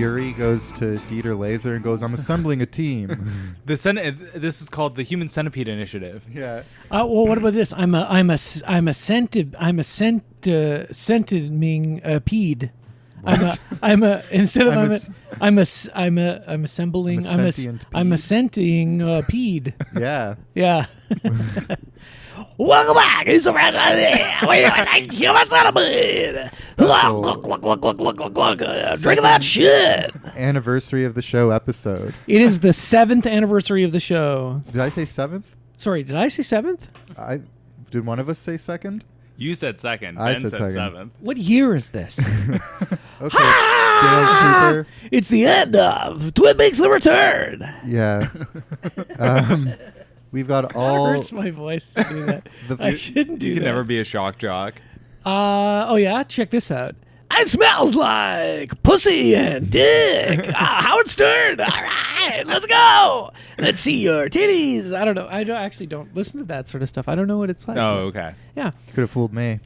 Fury goes to Dieter Laser and goes, "I'm assembling a team." This is called the Human Centipede Initiative. Yeah. Well, what about this? I'm a centipede. I'm assembling. I'm a scenting pede. Yeah. Yeah. Welcome back. It's a Human Centipede. Drinking that shit. Anniversary of the show episode. It is the 7th anniversary of the show. Did I say 7th? Sorry, did I say 7th? Did one of us say 2nd? You said 2nd. I Ben said said 2nd. 7th. What year is this? Okay. Dale Cooper. It's the end of Twin Peaks: The Return. Yeah. We've got all. It hurts my voice to do that. I shouldn't do You that. can never be a shock jock. Oh yeah, check this out. It smells like pussy and dick. Howard Stern. All right, let's go. Let's see your titties. I don't know. I actually don't listen to that sort of stuff. I don't know what it's like. Oh, okay. Yeah. Could have fooled me.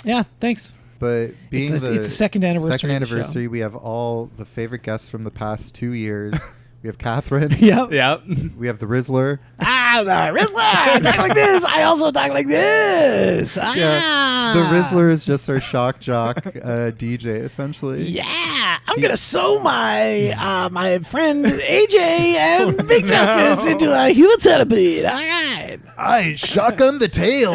Yeah. Thanks. But being it's the second anniversary. Of the show. we have all the favorite guests from the past 2 years. We have Katherine. Yep. Yep. We have the Rizzler. The Rizzler. I talk like this. I also talk like this. Yeah. The Rizzler is just our shock jock DJ, essentially. Yeah. I'm going to sew my friend AJ and Big Justice into a human centipede. All right. I shotgun the tail.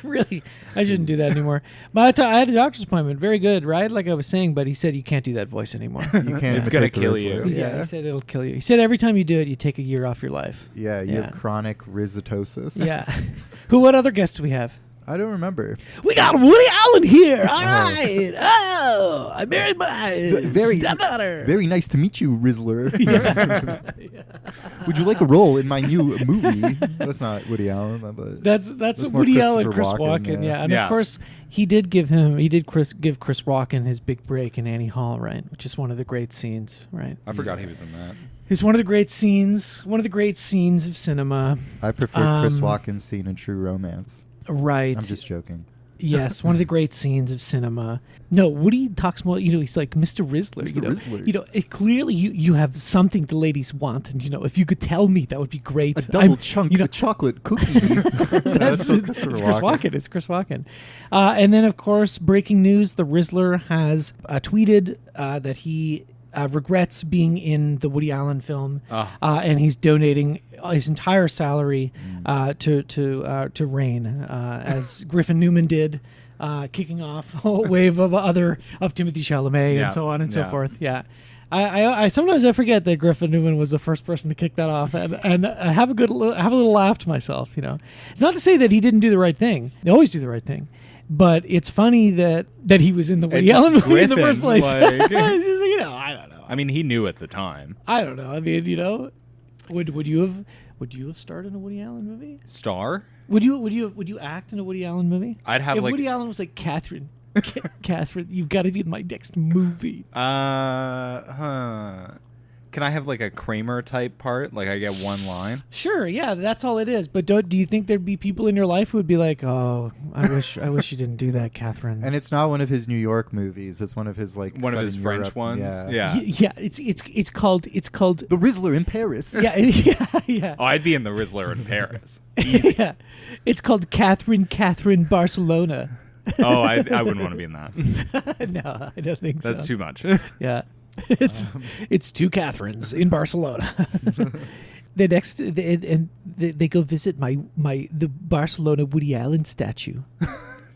Really, I shouldn't do that anymore. But I had a doctor's appointment. Very good, right? Like I was saying, but he said you can't do that voice anymore. You can't. It's gonna imitate the kill Rizzler. you. Yeah, he said it'll kill you. He said every time you do it, you take a year off your life. Yeah, you have chronic rhizitosis. Yeah. What other guests do we have? I don't remember. We got Woody Allen here. All right. Oh, I married my stepdaughter. Very nice to meet you, Rizzler. Would you like a role in my new movie? That's not Woody Allen. But That's more Woody Allen, Chris Christopher Walken. Yeah. And Yeah. of course, he did give Chris Walken his big break in Annie Hall, right? Which is one of the great scenes, right? I forgot he was in that. It's one of the great scenes of cinema. I prefer Chris Walken's scene in True Romance. Right. I'm just joking. Yes, one of the great scenes of cinema. No, Woody talks more, he's like Mr. Rizzler. Mr. Rizzler. It clearly you have something the ladies want, and if you could tell me, that would be great. A double chunk of chocolate cookie. It's Chris Walken. It's Chris Walken. And then, of course, breaking news, the Rizzler has tweeted that he regrets being in the Woody Allen film, and he's donating his entire salary to Rain, as Griffin Newman did, kicking off a wave of Timothy Chalamet and so on and so forth. Yeah. I sometimes forget that Griffin Newman was the first person to kick that off, and I have a little laugh to myself. It's not to say that he didn't do the right thing. They always do the right thing. But it's funny that he was in the Woody Allen movie in the first place. Like, I don't know. I mean, he knew at the time. I don't know. I mean, would you have starred in a Woody Allen movie? Star? Would you act in a Woody Allen movie? I'd have if Woody Allen was like, Katherine, you've got to be in my next movie. Can I have like a Kramer type part? Like I get one line? Sure, yeah, that's all it is. But do you think there'd be people in your life who would be like, "Oh, I wish you didn't do that, Katherine"? And it's not one of his New York movies. It's one of his one of his French Europe. ones. Yeah. Yeah. It's called The Rizzler in Paris. Yeah. Oh, I'd be in the Rizzler in Paris. Yeah, it's called Katherine Barcelona. Oh, I wouldn't want to be in that. No, I don't think so. That's too much. Yeah. It's two Catherines in Barcelona. They go visit the Barcelona Woody Allen statue.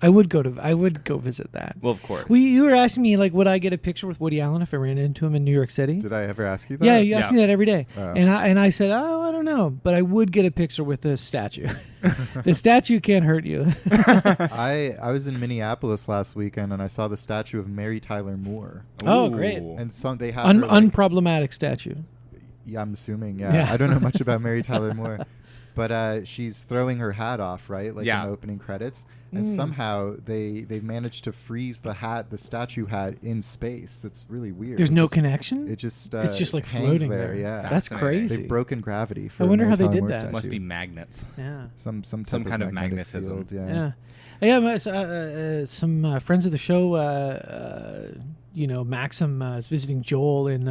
I would go visit that. Well, of course. You were asking me, like, would I get a picture with Woody Allen if I ran into him in New York City? Did I ever ask you that? Yeah, you ask me that every day. Oh. And I said, I don't know, but I would get a picture with the statue. The statue can't hurt you. I was in Minneapolis last weekend and I saw the statue of Mary Tyler Moore. Oh, Ooh. great. And they have Unproblematic statue. Yeah, I'm assuming. Yeah, I don't know much about Mary Tyler Moore. But she's throwing her hat off, right? Like in the opening credits. And somehow they've managed to freeze the statue hat in space. It's really weird. There's no connection? It's just like hangs floating there. there. Yeah. That's crazy. They've broken gravity. For I wonder how they maritime did war that. statue. Must be magnets. Yeah. Some kind of magnetic magnetism. field, yeah. Some friends of the show, Maxim is visiting Joel in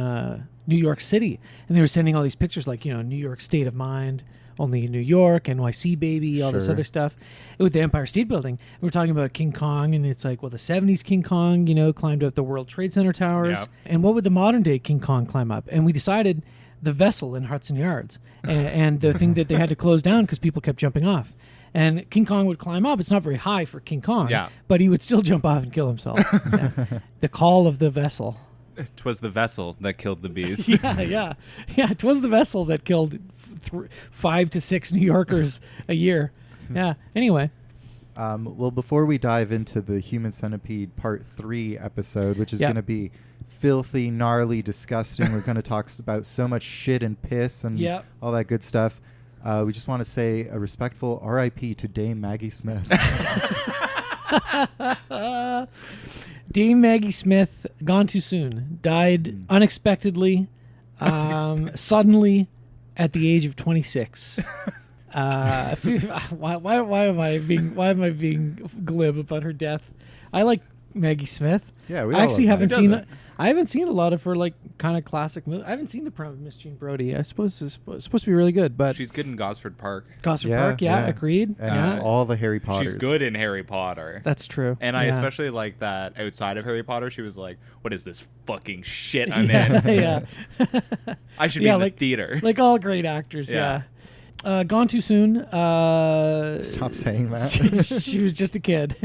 New York City, and they were sending all these pictures, like, New York State of Mind, only in New York, NYC baby, all this other stuff with the Empire State Building. We were talking about King Kong, and it's like, well, the 70s King Kong, climbed up the World Trade Center towers. Yep. And what would the modern day King Kong climb up? And we decided the vessel in Hudson Yards and the thing that they had to close down because people kept jumping off. And King Kong would climb up. It's not very high for King Kong, but he would still jump off and kill himself. The call of the vessel. 'Twas the vessel that killed the beast. Yeah. It was the vessel that killed 5 to 6 New Yorkers a year. Yeah. Anyway. Well, before we dive into the Human Centipede Part 3 episode, which is going to be filthy, gnarly, disgusting, we're going to talk about so much shit and piss and all that good stuff. We just want to say a respectful R.I.P. to Dame Maggie Smith. Dame Maggie Smith, gone too soon. Died unexpectedly, suddenly, at the age of 26. Why am I being glib about her death? I like Maggie Smith. Yeah, I actually haven't seen. I haven't seen a lot of her kind of classic movies. I haven't seen The Prom of Miss Jean Brodie. I suppose it's supposed to be really good, but she's good in Gosford Park. Gosford Park, agreed. And all the Harry Potters. She's good in Harry Potter. That's true. And I especially like that outside of Harry Potter, she was like, "What is this fucking shit I'm in? Yeah, I should be in the theater." Like all great actors. Yeah. Gone too soon. Stop saying that. She was just a kid.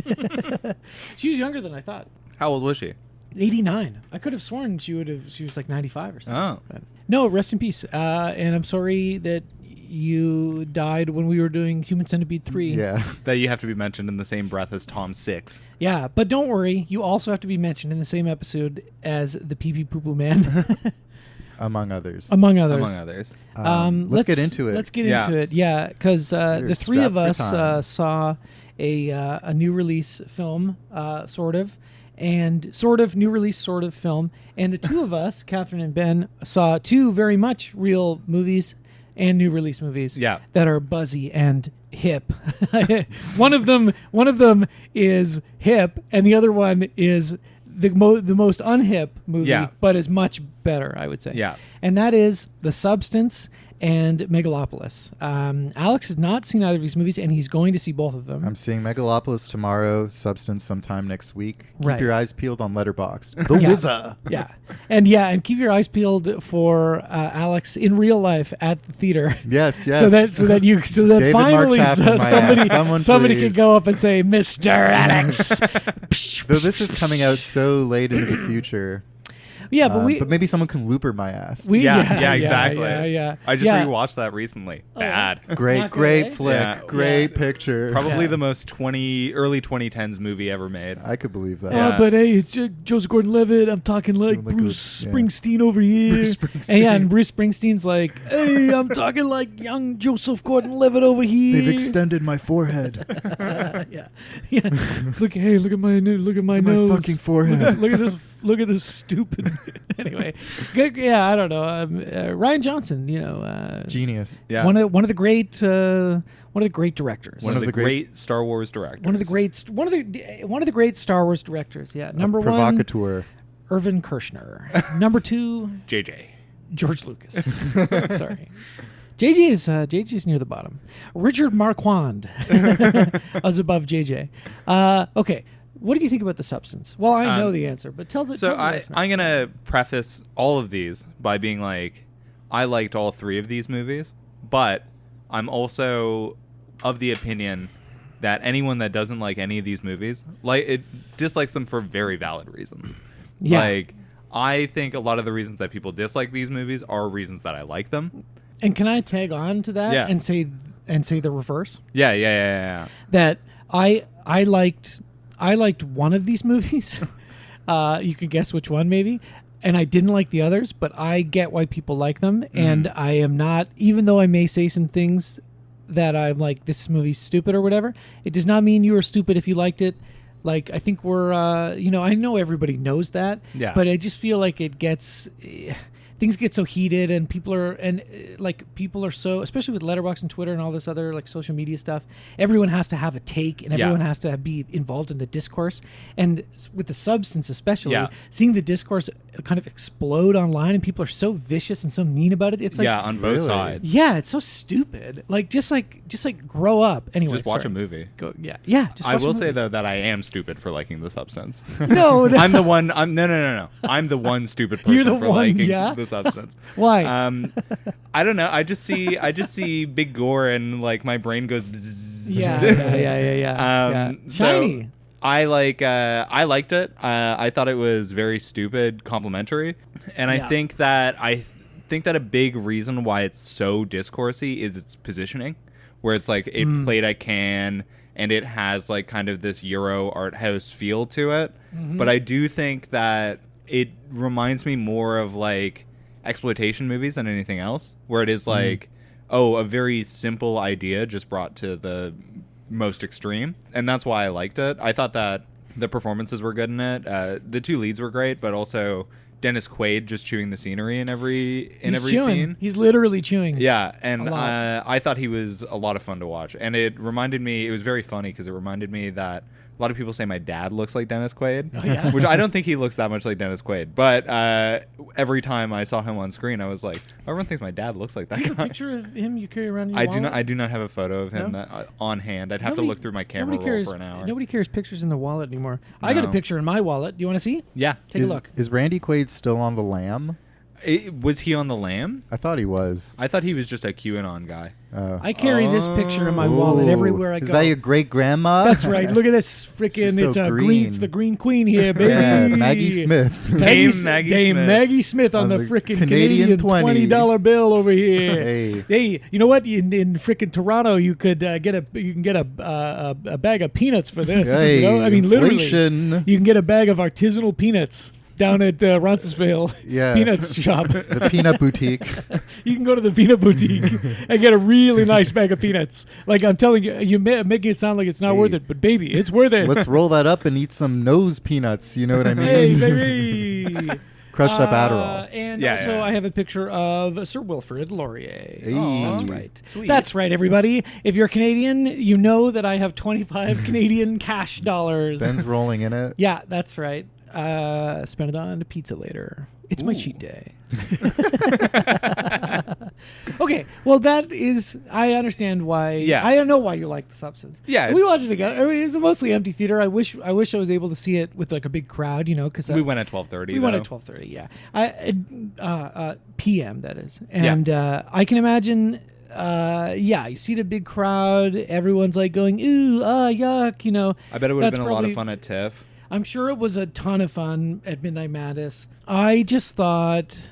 She was younger than I thought. How old was she? 89. I could have sworn she was like 95 or something. Oh. But no, rest in peace. And I'm sorry that you died when we were doing Human Centipede 3. Yeah. That you have to be mentioned in the same breath as Tom 6. Yeah, but don't worry. You also have to be mentioned in the same episode as the Pee Pee Poo Poo Man. Among others. Let's get into it. Let's get into it. Yeah, because the three of us saw a new release film, sort of new release sort of film, and the two of us, Katherine and Ben, saw two very much real movies and new release movies that are buzzy and hip. One of them is hip, and the other one is the most unhip movie, but is much better, I would say. Yeah. And that is The Substance and Megalopolis. Alex has not seen either of these movies, and he's going to see both of them. I'm seeing Megalopolis tomorrow, Substance sometime next week. Right. Keep your eyes peeled on Letterboxd. The Wizard. And keep your eyes peeled for Alex in real life at the theater. Yes. so that finally somebody can go up and say, "Mr. Alex." Though this is coming out so late into the future. Yeah, but maybe someone can looper my ass. Exactly. Yeah. I just rewatched that recently. Bad. Great flick. Yeah. Great picture. Probably the most early 2010s movie ever made. I could believe that. But hey, it's Joseph Gordon-Levitt. I'm talking like Bruce Springsteen over here. Bruce Springsteen. And Bruce Springsteen's like, hey, I'm talking like young Joseph Gordon-Levitt over here. They've extended my forehead. Yeah. Look at my nose. My fucking forehead. Look at this stupid. Anyway, good. Yeah, I don't know. Ryan Johnson, Genius. Yeah. One of the great directors. One of the great Star Wars directors. One of the great Star Wars directors. Yeah. Number one, provocateur. Irvin Kershner. Number two, JJ. George Lucas. Sorry. JJ is near the bottom. Richard Marquand is above JJ. Okay. What do you think about The Substance? Well, I know the answer, but tell the listeners. I'm going to preface all of these by being like, I liked all three of these movies, but I'm also of the opinion that anyone that doesn't like any of these movies, dislikes them for very valid reasons. Yeah. Like, I think a lot of the reasons that people dislike these movies are reasons that I like them. And can I tag on to that and say the reverse? Yeah. That I liked one of these movies. You can guess which one, maybe. And I didn't like the others, but I get why people like them. And I am not, even though I may say some things that I'm like, this movie's stupid or whatever. It does not mean you are stupid if you liked it. Like, I think we're, I know everybody knows that, but I just feel like it gets, things get so heated, and people are so, especially with Letterboxd and Twitter and all this other like social media stuff, everyone has to have a take, and everyone has to be involved in the discourse. And with the substance especially, seeing the discourse kind of explode online, and people are so vicious and so mean about it. It's like, on both sides. Yeah, it's so stupid. Like, just grow up. Anyway, just watch a movie. I will say though that I am stupid for liking the substance. No, I'm the one. No. I'm the one stupid person for liking the substance. Why? I don't know. I just see big gore, and like my brain goes. Bzzz. Yeah. Shiny. So I liked it. I thought it was very stupid, complimentary, and I think that a big reason why it's so discoursey is its positioning, where it's like it played at Cannes, and it has like kind of this Euro art house feel to it. Mm-hmm. But I do think that it reminds me more of like exploitation movies than anything else, where it is like, a very simple idea just brought to the most extreme. And that's why I liked it. I thought that the performances were good in it. The two leads were great, but also Dennis Quaid just chewing the scenery in every scene. He's literally chewing. Yeah, and I thought he was a lot of fun to watch. And it was very funny because it reminded me that a lot of people say my dad looks like Dennis Quaid, which I don't think he looks that much like Dennis Quaid. But every time I saw him on screen, I was like, everyone thinks my dad looks like that guy. A picture of him you carry around in your wallet? I do not have a photo of him on hand. I'd have to look through my camera roll for an hour. Nobody carries pictures in the wallet anymore. No. I got a picture in my wallet. Do you want to see? Yeah. Take a look. Is Randy Quaid still on the lam? Was he on the lam? I thought he was. I thought he was just a QAnon guy. I carry this picture in my wallet everywhere I go. Is that your great grandma? That's right. Look at this freaking. It's a green. It's the Green Queen here, baby. Yeah, Maggie Smith. Dame Maggie Smith on the freaking Canadian $20 bill over here. Hey, you know what? In freaking Toronto, you could get a bag of peanuts for this. Hey, you know? I mean, inflation. Literally, you can get a bag of artisanal peanuts down at Roncesvalles Peanuts shop. The Peanut Boutique. You can go to the Peanut Boutique and get a really nice bag of peanuts. Like, I'm telling you, you're making it sound like it's not worth it, but baby, it's worth it. Let's roll that up and eat some nose peanuts. You know what I mean? Hey, baby. Crushed up Adderall. And also I have a picture of Sir Wilfrid Laurier. Hey. Oh, that's right. Sweet. That's right, everybody. If you're Canadian, you know that I have 25 Canadian cash dollars. Ben's rolling in it. Yeah, that's right. Spend it on pizza later. It's my cheat day. Okay, well that is. I understand why. Yeah, I don't know why you like The Substance. Yeah, we watched it together. I mean, it's a mostly empty theater. I wish I was able to see it with like a big crowd. You know, because we went at 12:30. We went at 12:30. Yeah, PM that is, and I can imagine. You see the big crowd. Everyone's like going, ooh, yuck. You know, I bet it would have been a lot of fun at TIFF. I'm sure it was a ton of fun at Midnight Madness. I just thought,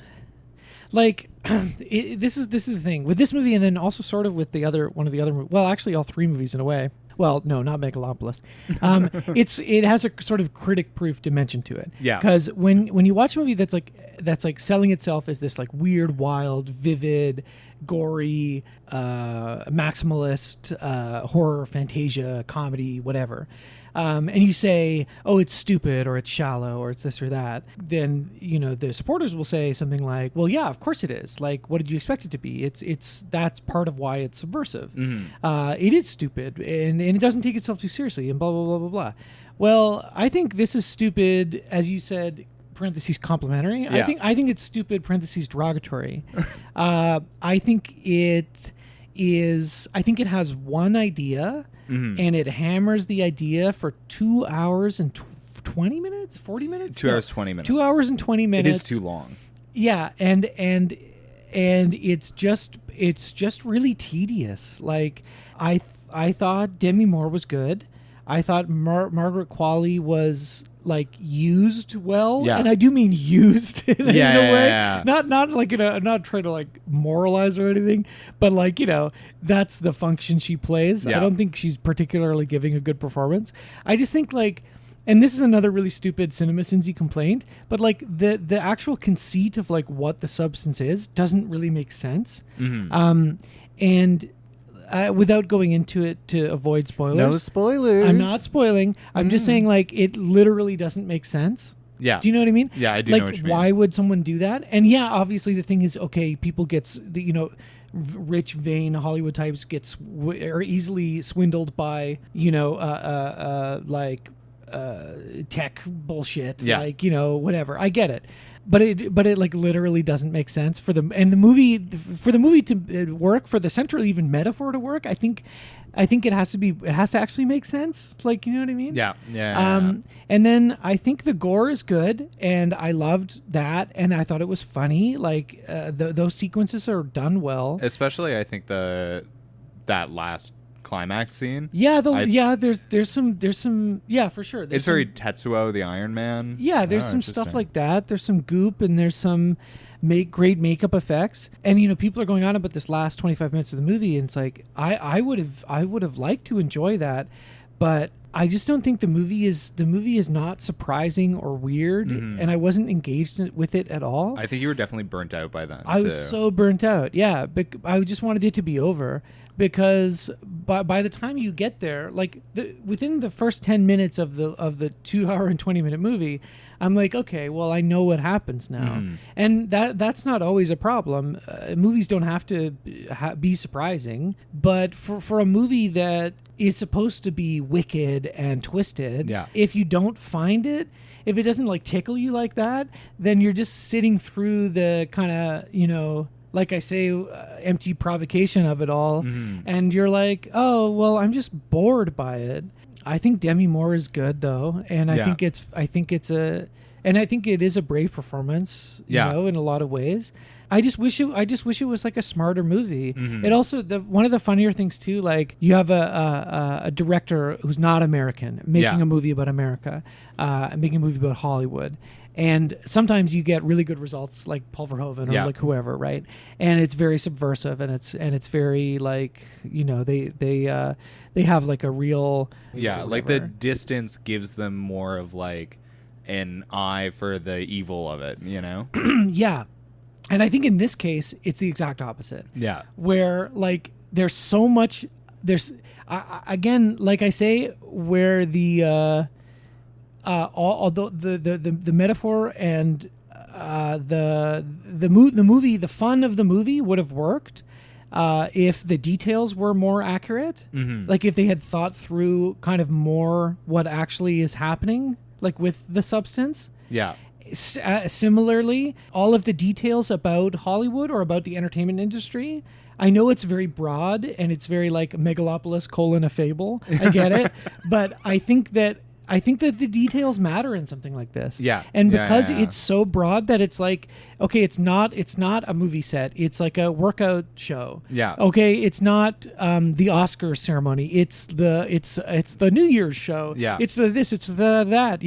like, this is the thing with this movie, and then also sort of with one of the other. Well, actually, all three movies in a way. Well, no, not Megalopolis. It has a sort of critic-proof dimension to it. Yeah. Because when you watch a movie that's like selling itself as this like weird, wild, vivid, gory, maximalist, horror, fantasia, comedy, whatever. And you say, oh, it's stupid or it's shallow or it's this or that, then, you know, the supporters will say something like, well, yeah, of course it is. Like, what did you expect it to be? That's part of why it's subversive. Mm-hmm. It is stupid and it doesn't take itself too seriously and blah, blah, blah, blah, blah. Well, I think this is stupid, as you said, parentheses complimentary. Yeah. I think it's stupid, parentheses derogatory. I think it has one idea. Mm-hmm. And it hammers the idea for 2 hours and 20 minutes, 40 minutes. 2 hours 20 minutes. 2 hours and 20 minutes. It is too long. Yeah, and it's just really tedious. Like I thought Demi Moore was good. I thought Margaret Qualley was like used well, and I do mean used in a way. Yeah. Not like I'm not trying to like moralize or anything, but like, you know, that's the function she plays. I don't think she's particularly giving a good performance. I just think like, and this is another really stupid CinemaSinsy complaint, but like the actual conceit of like what The Substance is doesn't really make sense. Mm-hmm. And without going into it to avoid spoilers. No spoilers. I'm not spoiling. I'm just saying, like, it literally doesn't make sense. Yeah. Do you know what I mean? Yeah, I do know what you mean. Why would someone do that? And yeah, obviously the thing is, okay, people rich, vain Hollywood types are easily swindled by, tech bullshit. Yeah. Like, whatever. I get it. But it like literally doesn't make sense for the movie to work, for the central even metaphor to work. I think it has to actually make sense. Like, you know what I mean? Yeah. And then I think the gore is good, and I loved that, and I thought it was funny. Like, those sequences are done well. Especially, I think that last climax scene. Yeah, there's some for sure. It's very Tetsuo the Iron Man. Yeah, there's some stuff like that. There's some goop, and there's some great makeup effects. And people are going on about this last 25 minutes of the movie, and it's like I would have liked to enjoy that, but I just don't think the movie is not surprising or weird, and I wasn't engaged with it at all. I think you were definitely burnt out by then. I was so burnt out. Yeah, but I just wanted it to be over, because by the time you get there, like within the first 10 minutes of the 2 hour and 20 minute movie, I'm like, okay, well, I know what happens now. And that's not always a problem. Movies don't have to be surprising, but for a movie that is supposed to be wicked and twisted, if you don't find it, if it doesn't like tickle you like that, then you're just sitting through the kind of, like I say, empty provocation of it all, and you're like, oh, well, I'm just bored by it. I think Demi Moore is good though, and I think it is a brave performance, in a lot of ways. I just wish it was like a smarter movie. It also, one of the funnier things too, like you have a director who's not American making a movie about America, making a movie about Hollywood. And sometimes you get really good results, like Paul Verhoeven or like whoever, right? And it's very subversive, and it's very like, they have like a real like the distance gives them more of like an eye for the evil of it, Yeah. And I think in this case it's the exact opposite. Yeah. Where like there's so much, again, like I say, where the although the metaphor and the movie, the fun of the movie would have worked if the details were more accurate. Like if they had thought through kind of more what actually is happening, like with the substance. Yeah. Similarly, all of the details about Hollywood or about the entertainment industry, I know it's very broad and it's very like Megalopolis : a fable. I get it, but I think that the details matter in something like this. Yeah. And because it's so broad that it's like, okay, it's not a movie set. It's like a workout show. Yeah. Okay, it's not the Oscar ceremony. It's the New Year's show. Yeah. It's the this, it's the that,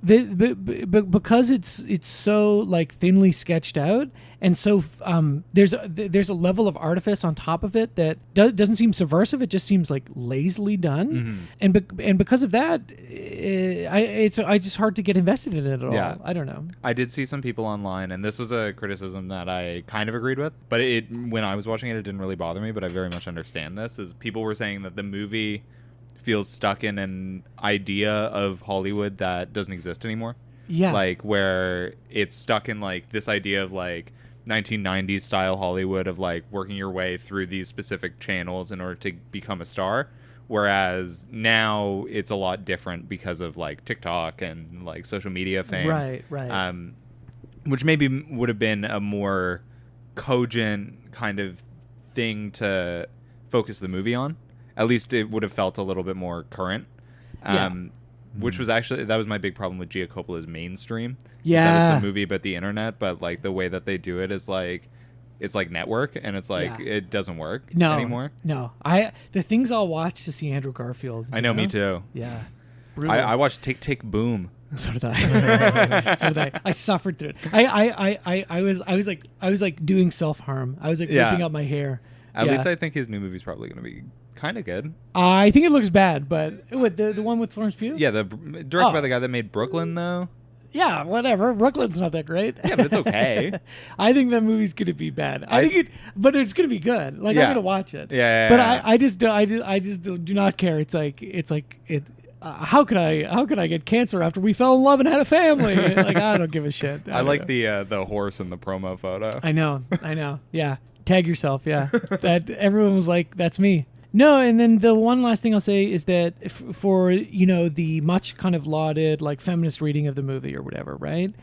because it's so like thinly sketched out, and so there's a level of artifice on top of it that doesn't seem subversive. It just seems like lazily done, and because of that, it's just hard to get invested in it at all. I don't know. I did see some people online, and this was a criticism that I kind of agreed with, but when I was watching it didn't really bother me. But I very much understand this. Is people were saying that the movie feels stuck in an idea of Hollywood that doesn't exist anymore. Yeah. Like where it's stuck in like this idea of like 1990s style Hollywood of like working your way through these specific channels in order to become a star. Whereas now it's a lot different because of like TikTok and like social media fame. Right. Which maybe would have been a more cogent kind of thing to focus the movie on. At least it would have felt a little bit more current. Which was actually, that was my big problem with Gia Coppola's Mainstream. Yeah. That it's a movie about the internet, but like the way that they do it is like, it's like Network, and it's like, it doesn't work anymore. No. The things I'll watch to see Andrew Garfield. I know, me too. Yeah. I watched Tick Tick Boom. So did I. I suffered through it. I was like doing self-harm. I was like ripping out my hair. At least I think his new movie's probably going to be kind of good. I think it looks bad, but the one with Florence Pugh? Yeah, directed by the guy that made Brooklyn, though. Yeah, whatever. Brooklyn's not that great. Yeah, but it's okay. I think that movie's gonna be bad. But it's gonna be good. Like I'm gonna watch it. Yeah. But I just do not care. It's like how could I get cancer after we fell in love and had a family? Like I don't give a shit. I like the horse in the promo photo. I know. Yeah. Tag yourself. Yeah. That everyone was like, that's me. No, and then the one last thing I'll say is that for the much kind of lauded like feminist reading of the movie or whatever, right?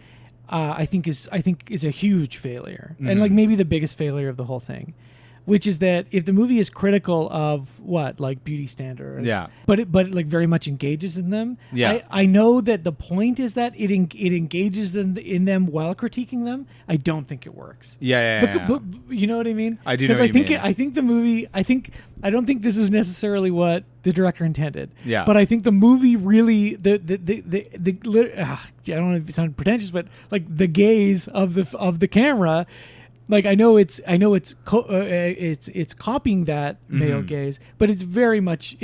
I think is a huge failure, and like maybe the biggest failure of the whole thing, which is that if the movie is critical of like beauty standards, but it like very much engages in them. Yeah, I know that the point is that it engages in them while critiquing them. I don't think it works. But you know what I mean? I do know what you mean. I think the movie. I don't think this is necessarily what the director intended. Yeah. But I think the movie really I don't want to sound pretentious, but like the gaze of the camera. Like I know it's copying that male gaze, but it's very much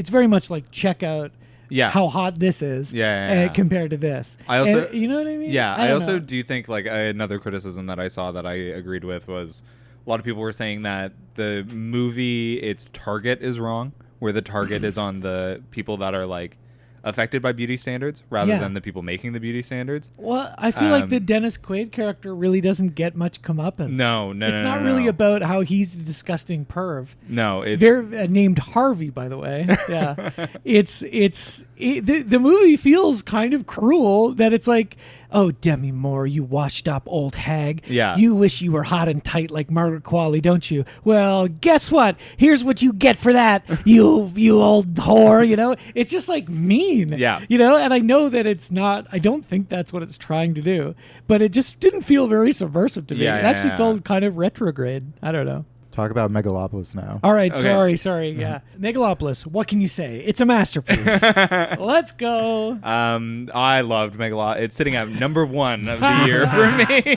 like check out how hot this is compared to this. I also you know what I mean? Yeah, I also do think like another criticism that I saw that I agreed with was a lot of people were saying that the movie its target is wrong, where the target is on the people that are like affected by beauty standards rather than the people making the beauty standards. Well, I feel like the Dennis Quaid character really doesn't get much comeuppance. No. It's not really about how he's a disgusting perv. No, they're named Harvey, by the way. Yeah, the movie feels kind of cruel that it's like, oh, Demi Moore, you washed up old hag. Yeah. You wish you were hot and tight like Margaret Qualley, don't you? Well, guess what? Here's what you get for that, you old whore, It's just like mean. Yeah. And I know that it's not, I don't think that's what it's trying to do, but it just didn't feel very subversive to me. It actually felt kind of retrograde. I don't know. Talk about Megalopolis now. All right, okay. Sorry. Yeah. Megalopolis, what can you say? It's a masterpiece. Let's go. I loved Megalopolis. It's sitting at number 1 of the year for me.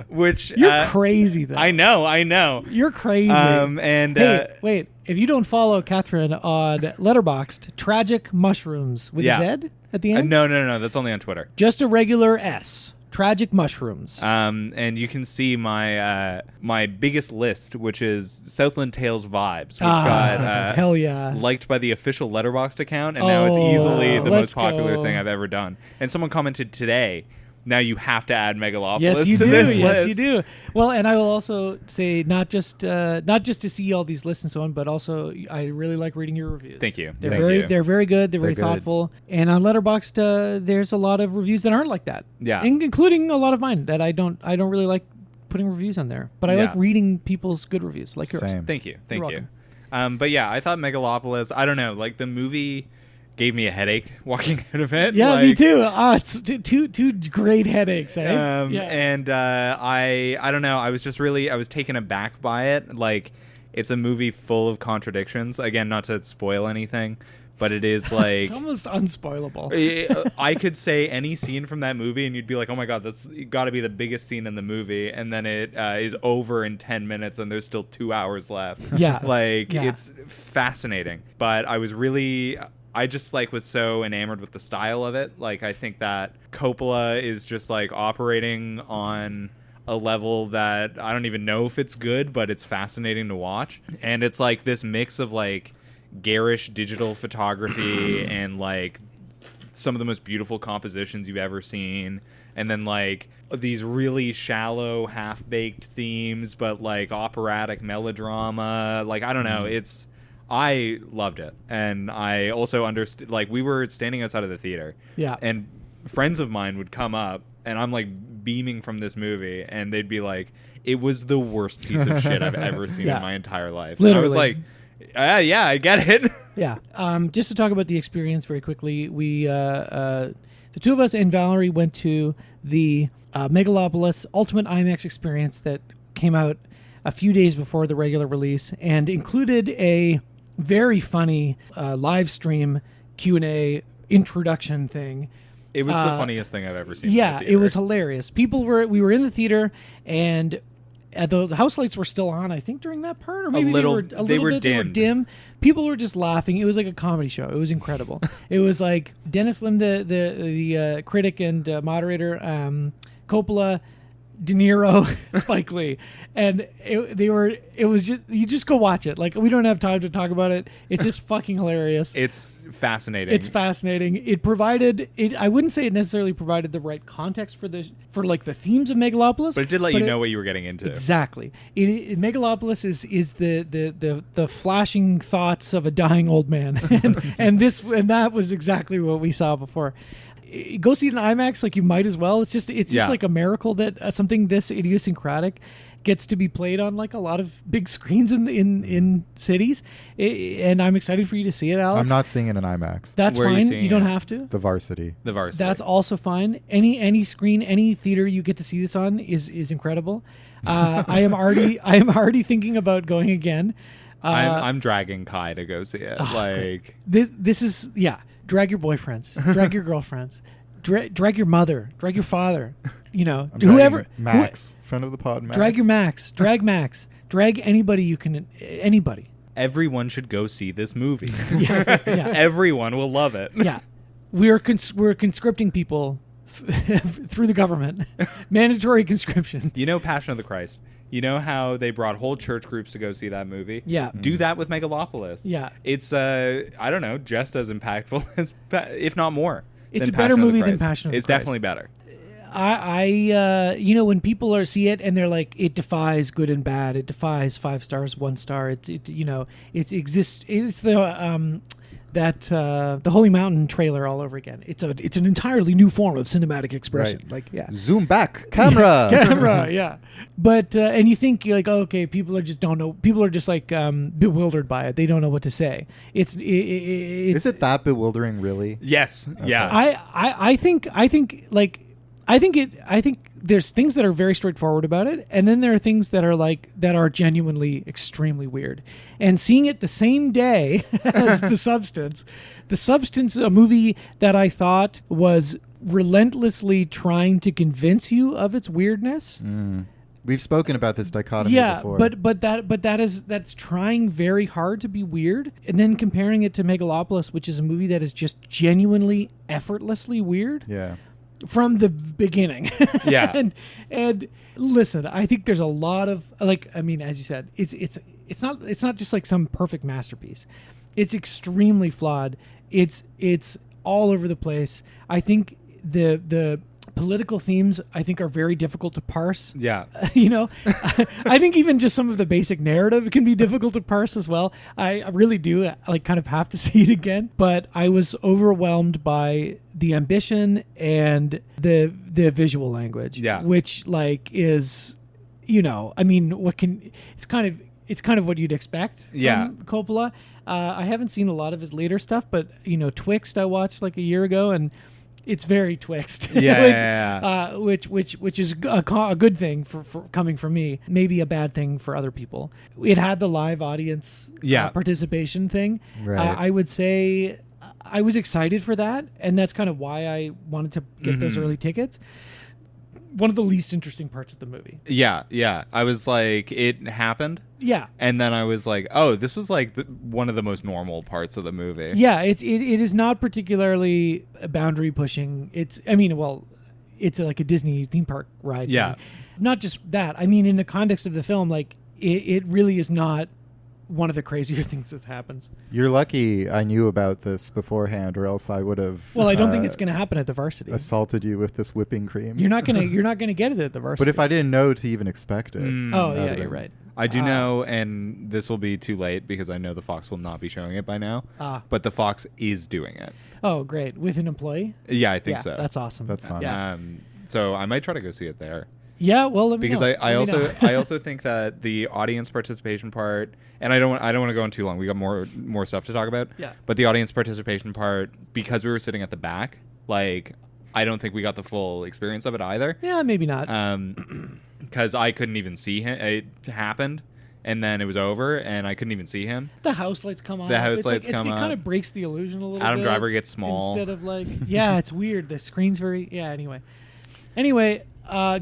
Which you're crazy, though. I know. You're crazy. Hey, wait. If you don't follow Katherine on Letterboxd, Tragic Mushrooms with Z at the end? No. That's only on Twitter. Just a regular S. Tragic Mushrooms. And you can see my my biggest list, which is Southland Tales Vibes, which got hell yeah liked by the official Letterboxd account, and now it's easily the most popular thing I've ever done. And someone commented today, now you have to add Megalopolis yes, you to do. this Yes, list. you do. Well, and I will also say not just to see all these lists and so on, but also I really like reading your reviews. Thank you. They're very good. They're very thoughtful. And on Letterboxd, there's a lot of reviews that aren't like that. Yeah, including a lot of mine that I don't really like putting reviews on there. But I like reading people's good reviews, like yours. Same. Thank you. But yeah, I thought Megalopolis. I don't know, like the movie gave me a headache walking out of it. Yeah, me too. It's two great headaches. And I don't know. I was taken aback by it. Like, it's a movie full of contradictions. Again, not to spoil anything, but it is like it's almost unspoilable. I could say any scene from that movie, and you'd be like, "Oh my god, that's got to be the biggest scene in the movie," and then it is over in 10 minutes, and there's still 2 hours left. Yeah, it's fascinating. But I just was so enamored with the style of it. Like, I think that Coppola is just operating on a level that I don't even know if it's good, but it's fascinating to watch. And it's this mix of garish digital photography and some of the most beautiful compositions you've ever seen. And then these really shallow, half-baked themes, but operatic melodrama. I don't know. I loved it. And I also understood, we were standing outside of the theater. Yeah. And friends of mine would come up, and I'm beaming from this movie, and they'd be like, it was the worst piece of shit I've ever seen in my entire life. Literally. And I was like, yeah, I get it. Yeah. Just to talk about the experience very quickly, we, the two of us and Valerie went to the Megalopolis Ultimate IMAX experience that came out a few days before the regular release and included a very funny live stream Q&A introduction thing. It was the funniest thing I've ever seen. Yeah, it was hilarious. We were in the theater, and the house lights were still on, I think, during that part, or maybe they were dim. People were just laughing. It was like a comedy show. It was incredible. It was like Dennis Lim, the critic and moderator, Coppola, De Niro, Spike Lee, and it was just, you just go watch it. Like, we don't have time to talk about it. It's just fucking hilarious. It's fascinating. It provided I wouldn't say it necessarily provided the right context for like the themes of Megalopolis, but it did let you know what you were getting into. Exactly. Megalopolis is the flashing thoughts of a dying old man, and that was exactly what we saw before. Go see it in IMAX, like, you might as well. It's just like a miracle that something this idiosyncratic gets to be played on like a lot of big screens in cities. And I'm excited for you to see it, Alex. I'm not seeing it in IMAX. That's fine. You don't have to. The Varsity. That's also fine. Any screen, any theater you get to see this on is incredible. I am already thinking about going again. I'm dragging Kai to go see it. Like, this is drag your boyfriends, drag your girlfriends, drag your mother, drag your father, whoever. Max, friend of the pod, Max. Drag your Max, drag anybody you can, anybody. Everyone should go see this movie. Yeah. Everyone will love it. Yeah, we're conscripting people through the government. Mandatory conscription. Passion of the Christ. You know how they brought whole church groups to go see that movie? Yeah. Do that with Megalopolis. Yeah. It's, I don't know, just as impactful, as, if not more. It's a better movie than Passion of the Christ. It's definitely better. When people see it and they're like, it defies good and bad. It defies 5 stars, 1 star. It exists. It's the Holy Mountain trailer all over again. It's an entirely new form of cinematic expression. Right. Like, yeah, zoom back, camera, yeah. But and you think, you're like, oh, okay, people are just don't know. People are just like bewildered by it. They don't know what to say. Is it that bewildering, really? Yes. Okay. Yeah. I think there's things that are very straightforward about it, and then there are things that are genuinely extremely weird. And seeing it the same day as The Substance, a movie that I thought was relentlessly trying to convince you of its weirdness. We've spoken about this dichotomy before. but that's trying very hard to be weird, and then comparing it to Megalopolis, which is a movie that is just genuinely effortlessly weird. Yeah. From the beginning. Yeah. and listen, I think there's a lot of, as you said, it's not just like some perfect masterpiece. It's extremely flawed. It's all over the place. I think the political themes, I think, are very difficult to parse. Yeah. I think even just some of the basic narrative can be difficult to parse as well. I really do kind of have to see it again. But I was overwhelmed by the ambition and the visual language. Yeah. Which is, it's kind of what you'd expect from Coppola. I haven't seen a lot of his later stuff, but Twixt I watched like a year ago, and it's very Twixt. Yeah. Which is a good thing for coming from me. Maybe a bad thing for other people. It had the live audience participation thing. Right. I would say I was excited for that, and that's kind of why I wanted to get those early tickets. One of the least interesting parts of the movie. Yeah. I was like, it happened. Yeah. And then I was like, oh, this was like one of the most normal parts of the movie. Yeah, it is not particularly boundary pushing. It's like a Disney theme park ride. Yeah. Not just that. In the context of the film, it really is not one of the crazier things that happens. You're lucky I knew about this beforehand, or else I would have. Well, I don't think it's going to happen at the Varsity. Assaulted you with this whipping cream. You're not gonna get it at the Varsity. But if I didn't know to even expect it. You're right. I do know, and this will be too late because I know the Fox will not be showing it by now. But the Fox is doing it. Oh, great! With an employee? Yeah, I think so. That's awesome. That's fun. Yeah. So I might try to go see it there. Yeah, well, let me because know. I also think that the audience participation part, and I don't want to go on too long. We got more stuff to talk about. Yeah. But the audience participation part, because we were sitting at the back, I don't think we got the full experience of it either. Yeah, maybe not. Because I couldn't even see him. It happened, and then it was over, and I couldn't even see him. The house lights come on. The house lights come on. It kind of breaks the illusion a little bit. Adam Driver gets small. Instead of yeah, it's weird. The screen's very... Yeah, anyway.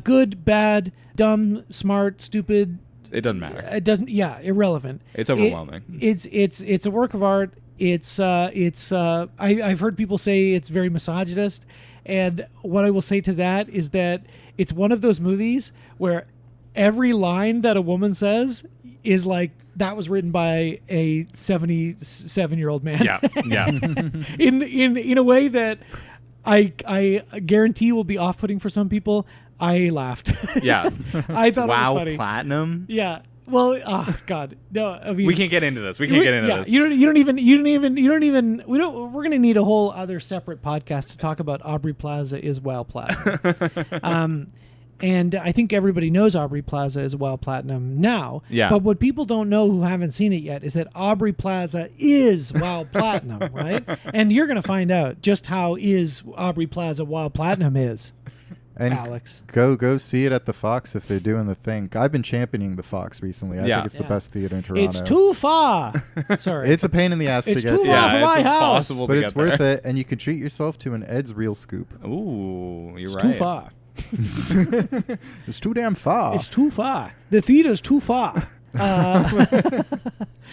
good, bad, dumb, smart, stupid. It doesn't matter. It doesn't. Yeah, irrelevant. It's overwhelming. It's a work of art. I've heard people say it's very misogynist, and what I will say to that is that it's one of those movies where every line that a woman says is like that was written by a 77-year-old man. Yeah. in a way that I guarantee will be off-putting for some people. I laughed. Yeah. I thought it was Wow, funny. platinum. Yeah. Well, oh God, no. I mean, We can't get into this. We can't get into this. You don't even. We're gonna need a whole other separate podcast to talk about Aubrey Plaza is Wild Platinum. And I think everybody knows Aubrey Plaza is Wild Platinum now. Yeah. But what people don't know who haven't seen it yet is that Aubrey Plaza is Wild Platinum, right? And you're gonna find out just how is Aubrey Plaza Wild Platinum is. And Alex, go see it at the Fox if they're doing the thing. I've been championing the Fox recently. I think it's the best theater in Toronto. It's too far. Sorry, it's a pain in the ass to get. It's too far Yeah, from it's my house. impossible But to it's get worth there. it, and you can treat yourself to an Ed's Real Scoop. Ooh, you're It's right. too far. It's too damn far. It's too far. The theater's too far.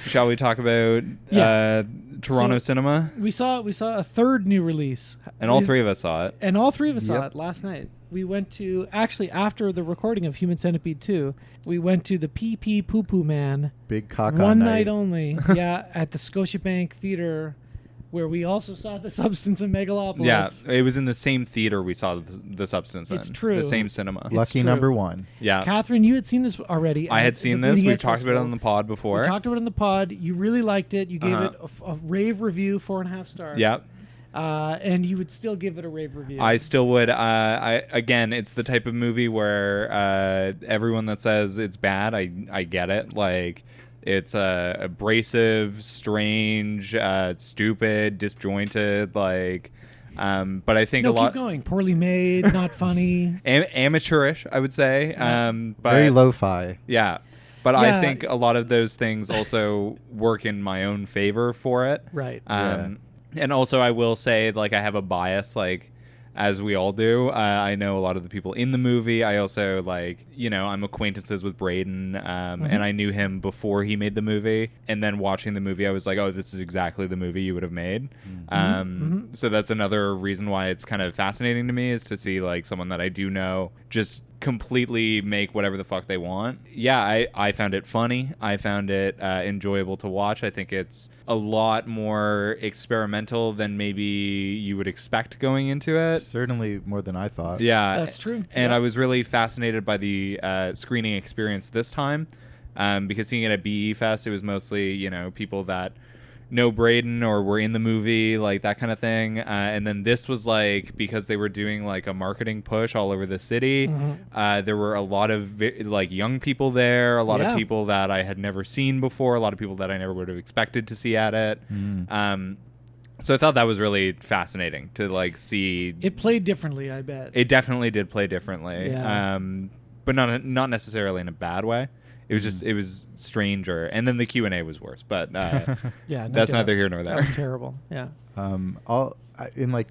Shall we talk about Toronto cinema? We saw a third new release, And all three of us saw it. and all three of us saw Yep. it last night. We went to actually after the recording of Human Centipede 2, we went to the Pee Pee Poo Poo Man Big cock one on night only. Yeah, at the Scotiabank Theater, where we also saw The Substance of Megalopolis. Yeah, it was in the same theater we saw the Substance in. It's true. The same cinema. It's Lucky true. number one. Yeah. Catherine, you had seen this already. I at had seen the this. Bleeding We've Edge talked about it Festival. on the pod before. We talked about it on the pod. You really liked it. You gave Uh-huh. it a rave review, 4.5 stars. Yep. And you would still give it a rave review. I still would. Again, it's the type of movie where everyone that says it's bad, I get it. Like, it's abrasive, strange, stupid, disjointed. Like, but I think a lot keep going. Poorly made, not funny. amateurish, I would say. But Very lo-fi. yeah. But I Yeah. think a lot of those things also work in my own favor for it. Right. And also, I will say, like, I have a bias, like, as we all do. I know a lot of the people in the movie. I also, like, I'm acquaintances with Braden, and I knew him before he made the movie. And then watching the movie, I was like, oh, this is exactly the movie you would have made. So that's another reason why it's kind of fascinating to me, is to see, like, someone that I do know just completely make whatever the fuck they want. Yeah, I found it funny. I found it enjoyable to watch. I think it's a lot more experimental than maybe you would expect going into it. Certainly more than I thought. Yeah, That's true. And Yeah. I was really fascinated by the screening experience this time, because seeing it at BE Fest, it was mostly people that know Braden or were in the movie, like that kind of thing. And then this was like, because they were doing like a marketing push all over the city, there were a lot of like young people there, a lot of people that I had never seen before, a lot of people that I never would have expected to see at it. So I thought that was really fascinating to like see. It played differently, I bet. It definitely did play differently, Yeah. but not necessarily in a bad way. It was just it was stranger, and then the Q&A was worse. But Yeah, that's neither here nor That there. was terrible. Yeah. In like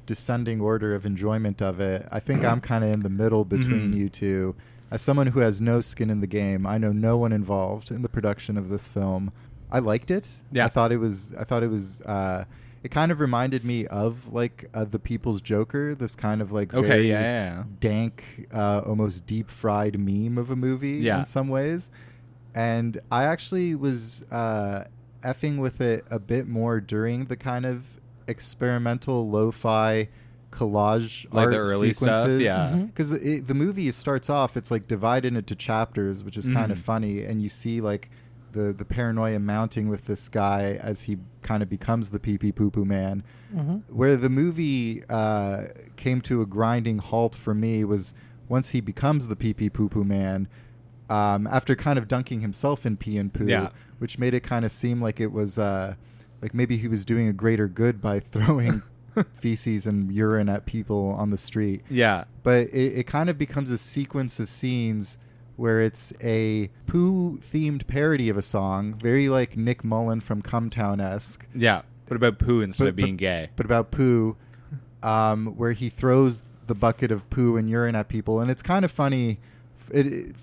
descending order of enjoyment of it, I think I'm kind of in the middle between you two. As someone who has no skin in the game, I know no one involved in the production of this film. I liked it. Yeah. I thought it was. It kind of reminded me of like The People's Joker. This kind of like very dank, almost deep fried meme of a movie in some ways. And I actually was effing with it a bit more during the kind of experimental lo-fi collage Like art the early sequences. stuff, yeah. Because the movie starts off, it's like divided into chapters, which is kind of funny, and you see like the paranoia mounting with this guy as he kind of becomes the Pee Pee Poo Poo Man. Where the movie came to a grinding halt for me was once he becomes the Pee Pee Poo Poo Man, after kind of dunking himself in pee and poo, which made it kind of seem like it was like maybe he was doing a greater good by throwing feces and urine at people on the street. Yeah. But it kind of becomes a sequence of scenes where it's a poo-themed parody of a song, very like Nick Mullen from Cumtown-esque. Yeah. What about poo instead of being gay? But about poo, where he throws the bucket of poo and urine at people, and it's kind of funny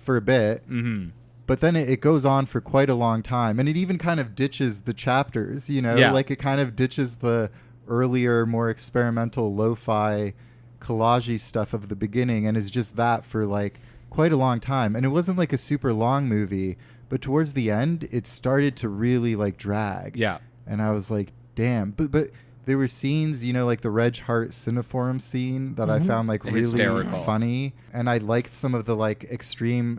for a bit. Mm-hmm. But then it goes on for quite a long time, and it even kind of ditches the chapters, like it kind of ditches the earlier, more experimental lo-fi collage stuff of the beginning, and is just that for like quite a long time. And it wasn't like a super long movie, but towards the end it started to really like drag. Yeah. And I was like, damn. But there were scenes, like the Reg Hart Cineforum scene that I found like really hysterical, funny, and I liked some of the like extreme.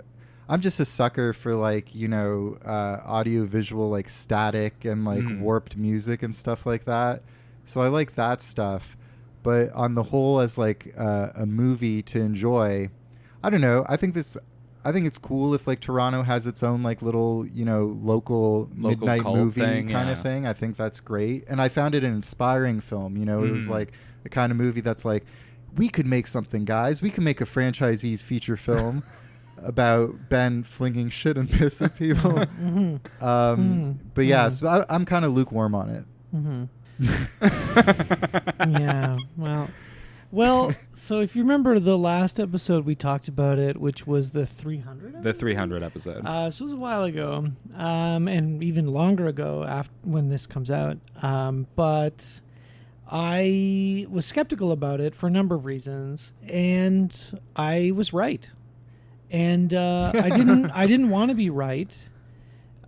I'm just a sucker for like audio visual like static and like warped music and stuff like that. So I like that stuff. But on the whole, as like a movie to enjoy, I don't know. I think it's cool if like Toronto has its own like little local midnight movie kind of thing. I think that's great, and I found it an inspiring film. It was like the kind of movie that's like, we could make something, guys. We can make a franchisee's feature film about Ben flinging shit and piss at people. But yeah, so I'm kind of lukewarm on it. Yeah, well, so if you remember the last episode we talked about it, which was the 300? The 300 episode. So it was a while ago, and even longer ago after when this comes out. But I was skeptical about it for a number of reasons, and I was right. And I didn't want to be right.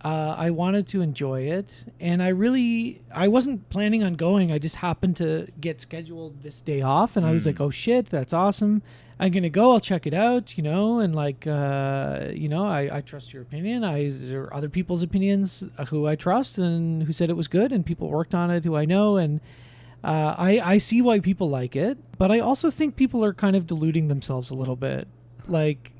I wanted to enjoy it, and I wasn't planning on going. I just happened to get scheduled this day off, and I was like, oh shit, that's awesome. I'm going to go. I'll check it out, and like, I trust your opinion. There are other people's opinions who I trust and who said it was good, and people worked on it who I know, and I see why people like it, but I also think people are kind of deluding themselves a little bit. Like,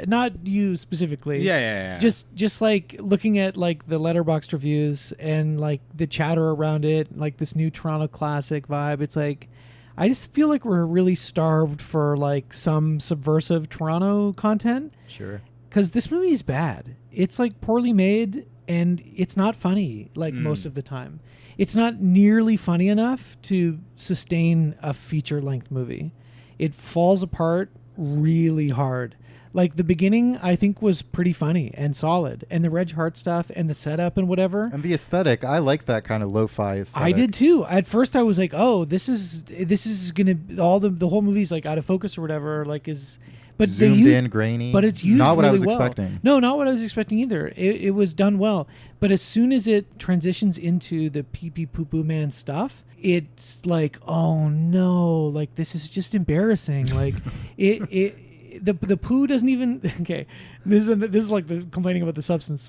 not you specifically. Yeah. Just like looking at like the Letterboxd reviews and like the chatter around it, like this new Toronto classic vibe. It's like, I just feel like we're really starved for like some subversive Toronto content. Sure. Because this movie is bad. It's like poorly made, and it's not funny like most of the time. It's not nearly funny enough to sustain a feature-length movie. It falls apart really hard. Like the beginning, I think, was pretty funny and solid, and the Reg Hart stuff and the setup and whatever. And the aesthetic, I like that kind of lo-fi aesthetic. I did too. At first, I was like, "Oh, this is gonna all the whole movie's like out of focus or whatever." Like but zoomed in, grainy. But it's used not what really I was well. expecting. No, not what I was expecting either. It was done well. But as soon as it transitions into the pee pee poo poo man stuff, it's like, oh no, like this is just embarrassing. Like the poo doesn't even okay. This is like the complaining about the substance.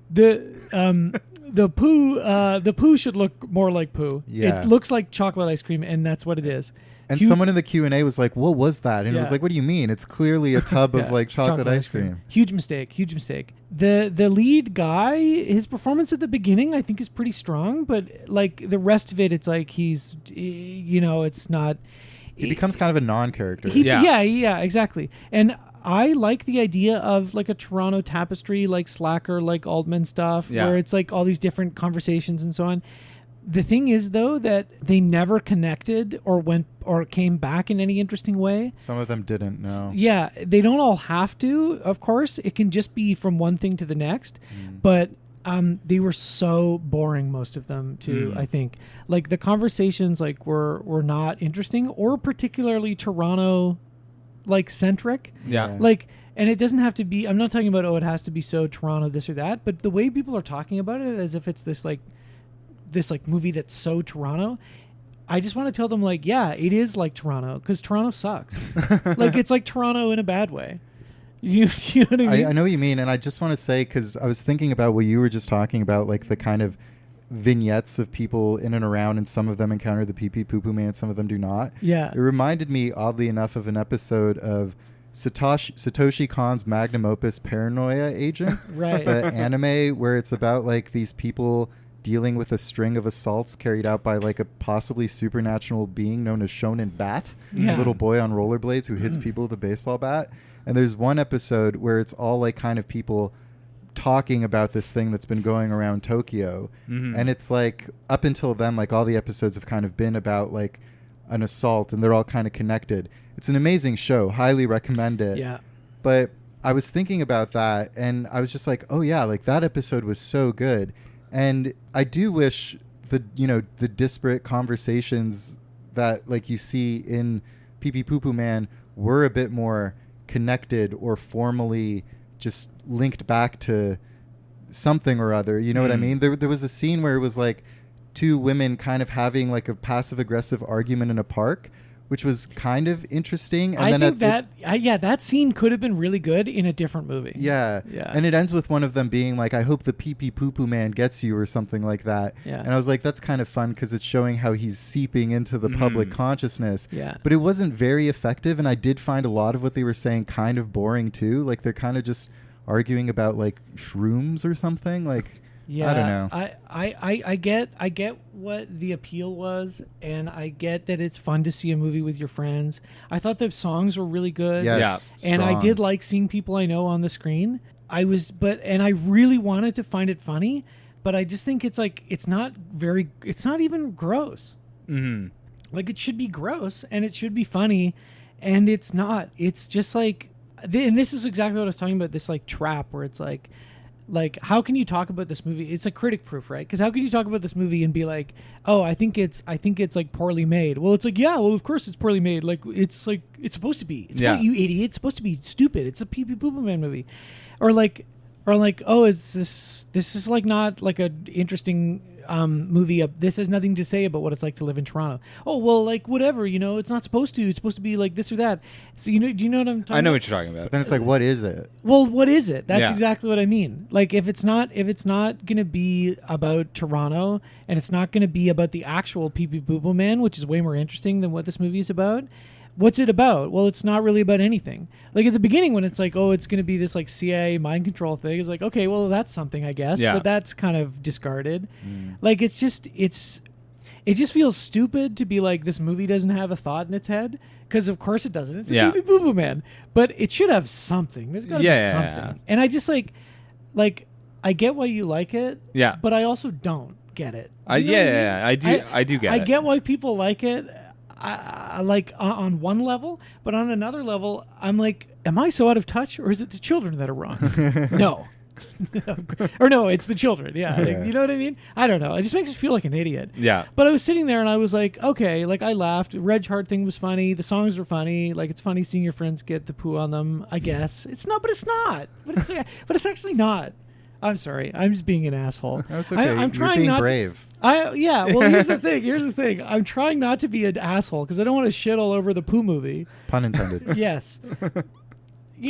The poo should look more like poo. Yeah. It looks like chocolate ice cream, and that's what it is. And someone in the Q&A was like, what was that? And it was like, what do you mean? It's clearly a tub of like chocolate ice cream. Huge mistake. The lead guy, his performance at the beginning, I think is pretty strong, but like the rest of it, it's like he's, it's not. He becomes kind of a non-character. Yeah, exactly. And I like the idea of like a Toronto tapestry, like Slacker, like Altman stuff, where it's like all these different conversations and so on. The thing is, though, that they never connected or went or came back in any interesting way. Some of them didn't, no. Yeah, they don't all have to, of course. It can just be from one thing to the next. But they were so boring, most of them, too, I think. Like, the conversations like were not interesting or particularly Toronto, like, centric. Yeah. Like... And it doesn't have to be... I'm not talking about, it has to be so Toronto, this or that. But the way people are talking about it as if it's this movie that's so Toronto, I just want to tell them like, yeah, it is like Toronto, because Toronto sucks. Like, it's like Toronto in a bad way. You know what I mean? I know what you mean, and I just want to say, because I was thinking about what you were just talking about, like the kind of vignettes of people in and around, and some of them encounter the pee pee poo poo man, some of them do not. Yeah. It reminded me, oddly enough, of an episode of Satoshi Kon's magnum opus Paranoia Agent. Right. The anime where it's about like these people dealing with a string of assaults carried out by like a possibly supernatural being known as Shonen Bat, a little boy on rollerblades who hits people with a baseball bat. And there's one episode where it's all like kind of people talking about this thing that's been going around Tokyo. And it's like, up until then, like all the episodes have kind of been about like an assault, and they're all kind of connected. It's an amazing show. Highly recommend it. Yeah. But I was thinking about that, and I was just like, oh yeah, like that episode was so good. And I do wish the disparate conversations that like you see in Pee Pee Poo Poo Man were a bit more connected or formally just linked back to something or other. You know what I mean? There was a scene where it was like two women kind of having like a passive aggressive argument in a park, which was kind of interesting. And I think that scene could have been really good in a different movie. Yeah. And it ends with one of them being like, I hope the Pee Pee Poo Poo Man gets you, or something like that. Yeah. And I was like, that's kind of fun because it's showing how he's seeping into the public consciousness. Yeah. But it wasn't very effective, and I did find a lot of what they were saying kind of boring too. Like they're kind of just arguing about like shrooms or something. Like, yeah, I don't know. I get what the appeal was, and I get that it's fun to see a movie with your friends. I thought the songs were really good. Yes, yeah. And I did like seeing people I know on the screen. I really wanted to find it funny, but I just think it's not even gross. Mm-hmm. Like it should be gross and it should be funny, and it's not. It's just like, and this is exactly what I was talking about, this like trap where it's like how can you talk about this movie? It's a critic proof, right? Because how can you talk about this movie and be like, oh, I think it's like poorly made. Well, it's like, yeah, well, of course it's poorly made. Like it's supposed to be. It's you idiot. It's supposed to be stupid. It's a Pee Pee Poo Poo Man movie, or like, oh, is this is like not like a interesting movie. This has nothing to say about what it's like to live in Toronto. Oh, well, like whatever, it's not supposed to. It's supposed to be like this or that. So do you know what I'm talking about? I know what you're talking about. But then it's like, what is it? Well, what is it? That's exactly what I mean. Like if it's not going to be about Toronto, and it's not going to be about the actual Pee Pee Poo Poo Man, which is way more interesting than what this movie is about. What's it about? Well, it's not really about anything. Like at the beginning when it's like, oh, it's going to be this like CIA mind control thing. It's like, okay, well, that's something, I guess. Yeah. But that's kind of discarded. Like it just feels stupid to be like, this movie doesn't have a thought in its head. Because of course it doesn't. It's a Pee Pee Poo Poo Man. But it should have something. There's got to be something. Yeah. And I just like I get why you like it. Yeah. But I also don't get it. I do get it. I get why people like it. I like on one level, but on another level, I'm like, am I so out of touch, or is it the children that are wrong? No. Or no, it's the children. Yeah. Like, you know what I mean? I don't know. It just makes me feel like an idiot. Yeah. But I was sitting there and I was like, okay, like I laughed. Reg Hart thing was funny. The songs were funny. Like it's funny seeing your friends get the poo on them, I guess. It's not, but it's not. But it's actually not. I'm sorry. I'm just being an asshole. That's okay. I'm trying being not brave. Well, here's the thing. I'm trying not to be an asshole because I don't want to shit all over the poo movie. Pun intended. Yes.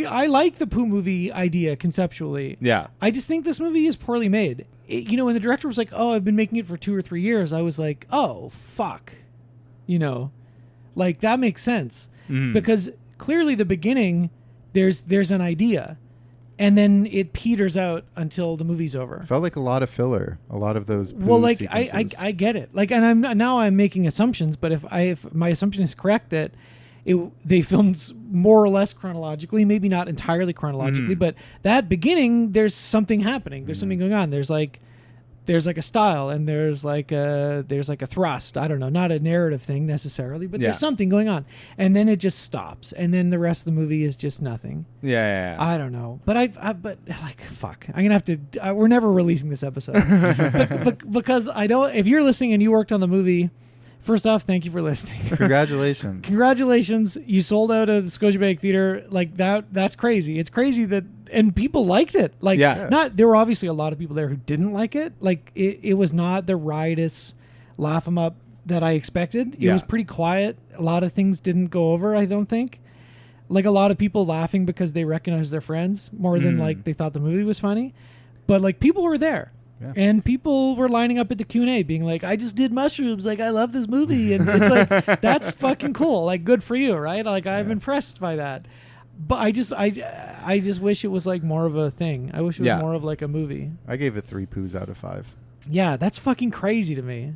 I like the poo movie idea conceptually. Yeah. I just think this movie is poorly made. When the director was like, oh, I've been making it for 2 or 3 years, I was like, oh, fuck. Like that makes sense. Because clearly the beginning, there's an idea. And then it peters out until the movie's over. Felt like a lot of filler. A lot of those. Well, like I get it. Like, and I'm making assumptions, but if my assumption is correct that they filmed more or less chronologically, maybe not entirely chronologically, but that beginning, there's something happening. There's something going on. There's like a style, and there's like a thrust. I don't know, not a narrative thing necessarily, but there's something going on, and then it just stops, and then the rest of the movie is just nothing. Yeah. I don't know, but but like, fuck, I'm gonna have to. We're never releasing this episode because I don't. If you're listening and you worked on the movie, first off, thank you for listening. Congratulations, you sold out of the Scotiabank Theater. Like that's crazy. It's crazy that. And people liked it. Like, there were obviously a lot of people there who didn't like it. Like, it was not the riotous laugh 'em up that I expected. It was pretty quiet. A lot of things didn't go over, I don't think. Like, a lot of people laughing because they recognized their friends more than, like, they thought the movie was funny. But, like, people were there. Yeah. And people were lining up at the Q&A being like, I just did mushrooms. Like, I love this movie. And it's like, that's fucking cool. Like, good for you, right? Like, I'm impressed by that. But I just wish it was like more of a thing. I wish it was more of like a movie. I gave it 3 poos out of 5. Yeah, that's fucking crazy to me.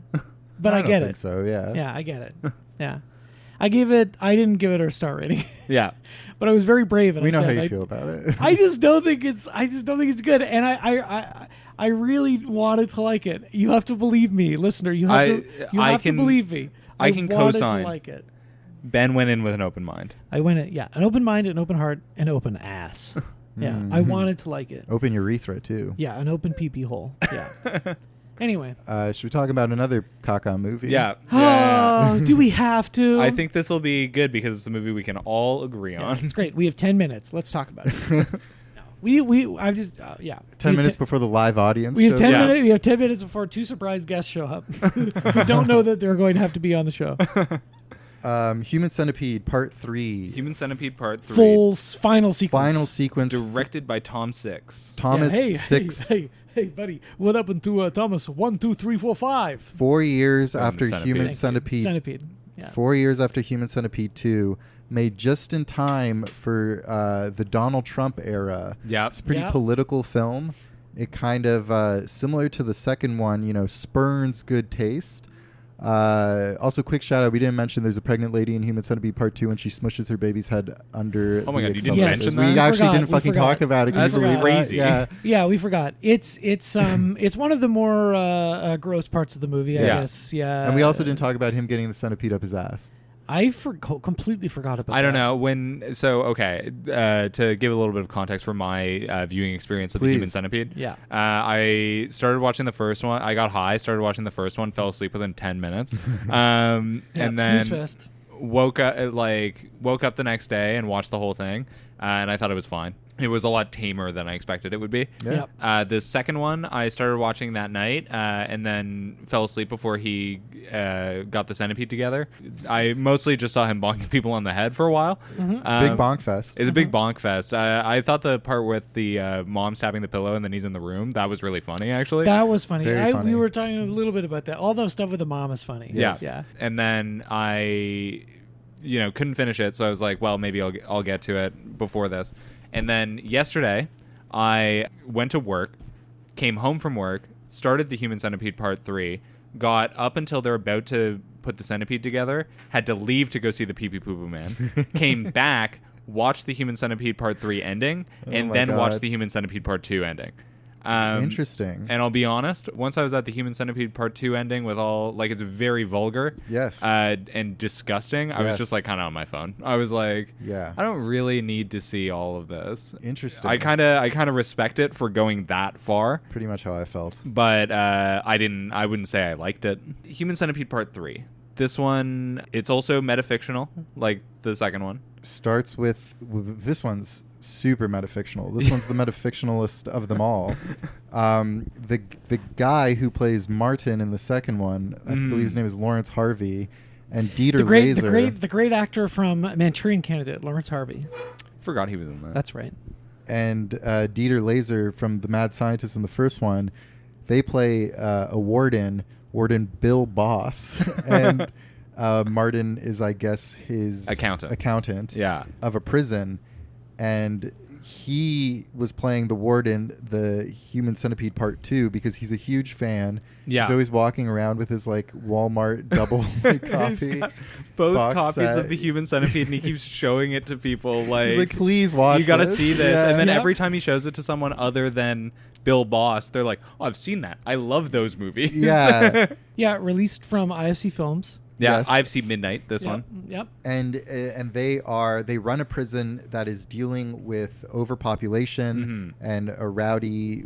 But I get it. So yeah. Yeah, I get it. Yeah, I didn't give it a star rating. Yeah, but I was very brave. And we know how you feel about it. I just don't think it's good. And I really wanted to like it. You have to believe me, listener. You have to believe me. I can wanted co-sign. To like it. Ben went in with an open mind. I went in, an open mind, an open heart, an open ass. Yeah, I wanted to like it. Open urethra too. Yeah, an open pee-pee hole. Yeah. Anyway, should we talk about another caca movie? Yeah. Oh, do we have to? I think this will be good because it's a movie we can all agree on. It's great. We have 10 minutes. Let's talk about it. I've just 10 minutes before the live audience. We have 10 Yeah. minutes. We have 10 minutes before two surprise guests show up. We don't know that they're going to have to be on the show. Human Centipede Part 3. Human Centipede Part 3. Full final sequence. Final sequence. Directed by Tom Six. Thomas hey, Six. Hey, buddy. What happened to Thomas? 1, 2, 3, 4, 5. 4 years after Centipede. Human Centipede. Centipede. Yeah. 4 years after Human Centipede 2. Made just in time for the Donald Trump era. Yeah. It's a pretty political film. It kind of, similar to the second one, spurns good taste. Also, quick shout out, we didn't mention there's a pregnant lady in Human Centipede Part 2 and she smushes her baby's head under Oh my the God, you didn't accelerator. mention that? We actually didn't We fucking forgot. talk about it. That's crazy. Yeah, we forgot. It's one of the more gross parts of the movie, I guess. Yeah. And we also didn't talk about him getting the centipede up his ass. I completely forgot about that. I don't know to give a little bit of context for my viewing experience of the Human Centipede. Yeah. I started watching the first one. I got high, started watching the first one, fell asleep within 10 minutes. And then snooze fest. woke up the next day and watched the whole thing, and I thought it was fine. It was a lot tamer than I expected it would be. Yeah. Yep. The second one I started watching that night, and then fell asleep before he got the centipede together. I mostly just saw him bonking people on the head for a while. Mm-hmm. It's a big bonk fest. It's a big bonk fest. I thought the part with the mom stabbing the pillow and then he's in the room, that was really funny, actually. That was funny. Very funny. We were talking a little bit about that. All the stuff with the mom is funny. Yeah. Yeah. And then I couldn't finish it, so I was like, well, maybe I'll get to it before this. And then yesterday, I went to work, came home from work, started the Human Centipede Part 3, got up until they're about to put the centipede together, had to leave to go see the Pee Pee Poo Poo Man, came back, watched the Human Centipede Part 3 ending, and then watched the Human Centipede Part 2 ending. Interesting. And I'll be honest, once I was at the Human Centipede Part 2 ending with all, it's very vulgar. Yes. And disgusting. I was just kind of on my phone. I was like, yeah. I don't really need to see all of this. Interesting. I kind of respect it for going that far. Pretty much how I felt. But I wouldn't say I liked it. Human Centipede Part 3. This one, it's also metafictional, like the second one. Starts with this one's super metafictional. This one's the metafictionalist of them all. The guy who plays Martin in the second one, I believe his name is Lawrence Harvey, and Dieter Laser. The great actor from Manchurian Candidate, Lawrence Harvey. Forgot he was in that. That's right. And Dieter Laser from The Mad Scientist in the first one, they play a warden Bill Boss, and Martin is, I guess, his accountant of a prison, and he was playing the warden, the Human Centipede Part 2, because he's a huge fan. Yeah. He's always walking around with his Walmart double coffee. He's got both copies set of the Human Centipede, and he keeps showing it to people. He's like, please watch. You got to see this. Yeah. And then every time he shows it to someone other than Bill Boss, they're like, "Oh, I've seen that. I love those movies." Yeah. Yeah, released from IFC Films. Yeah, Yes. I've seen Midnight. This one. Yep. And they run a prison that is dealing with overpopulation and a rowdy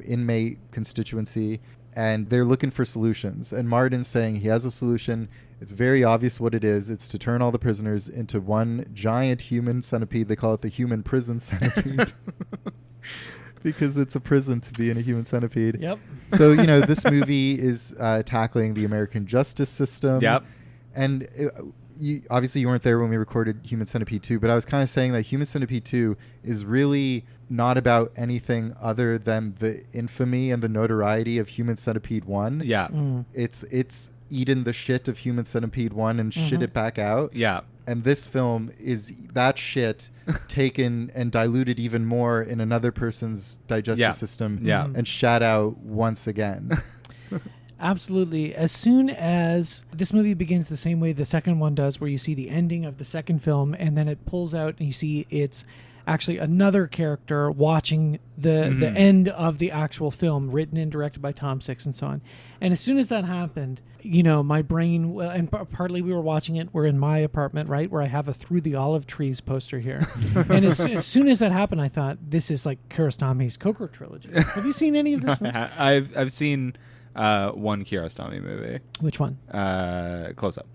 inmate constituency, and they're looking for solutions. And Martin's saying he has a solution. It's very obvious what it is. It's to turn all the prisoners into one giant human centipede. They call it the human prison centipede. Because it's a prison to be in a human centipede. Yep. So, this movie is tackling the American justice system. Yep. And obviously you weren't there when we recorded Human Centipede 2, but I was kind of saying that Human Centipede 2 is really not about anything other than the infamy and the notoriety of Human Centipede 1. Yeah. It's eaten the shit of Human Centipede 1 and shit it back out. Yeah. And this film is that shit taken and diluted even more in another person's digestive system and shat out once again. Absolutely. As soon as this movie begins the same way the second one does, where you see the ending of the second film and then it pulls out and you see it's actually another character watching the end of the actual film, written and directed by Tom Six and so on. And as soon as that happened, my brain, and partly we were watching it, we're in my apartment, right, where I have a Through the Olive Trees poster here. And as soon as that happened, I thought, this is like Kiarostami's Coco trilogy. Have you seen any of this one? I've seen one Kiarostami movie. Which one? Close Up.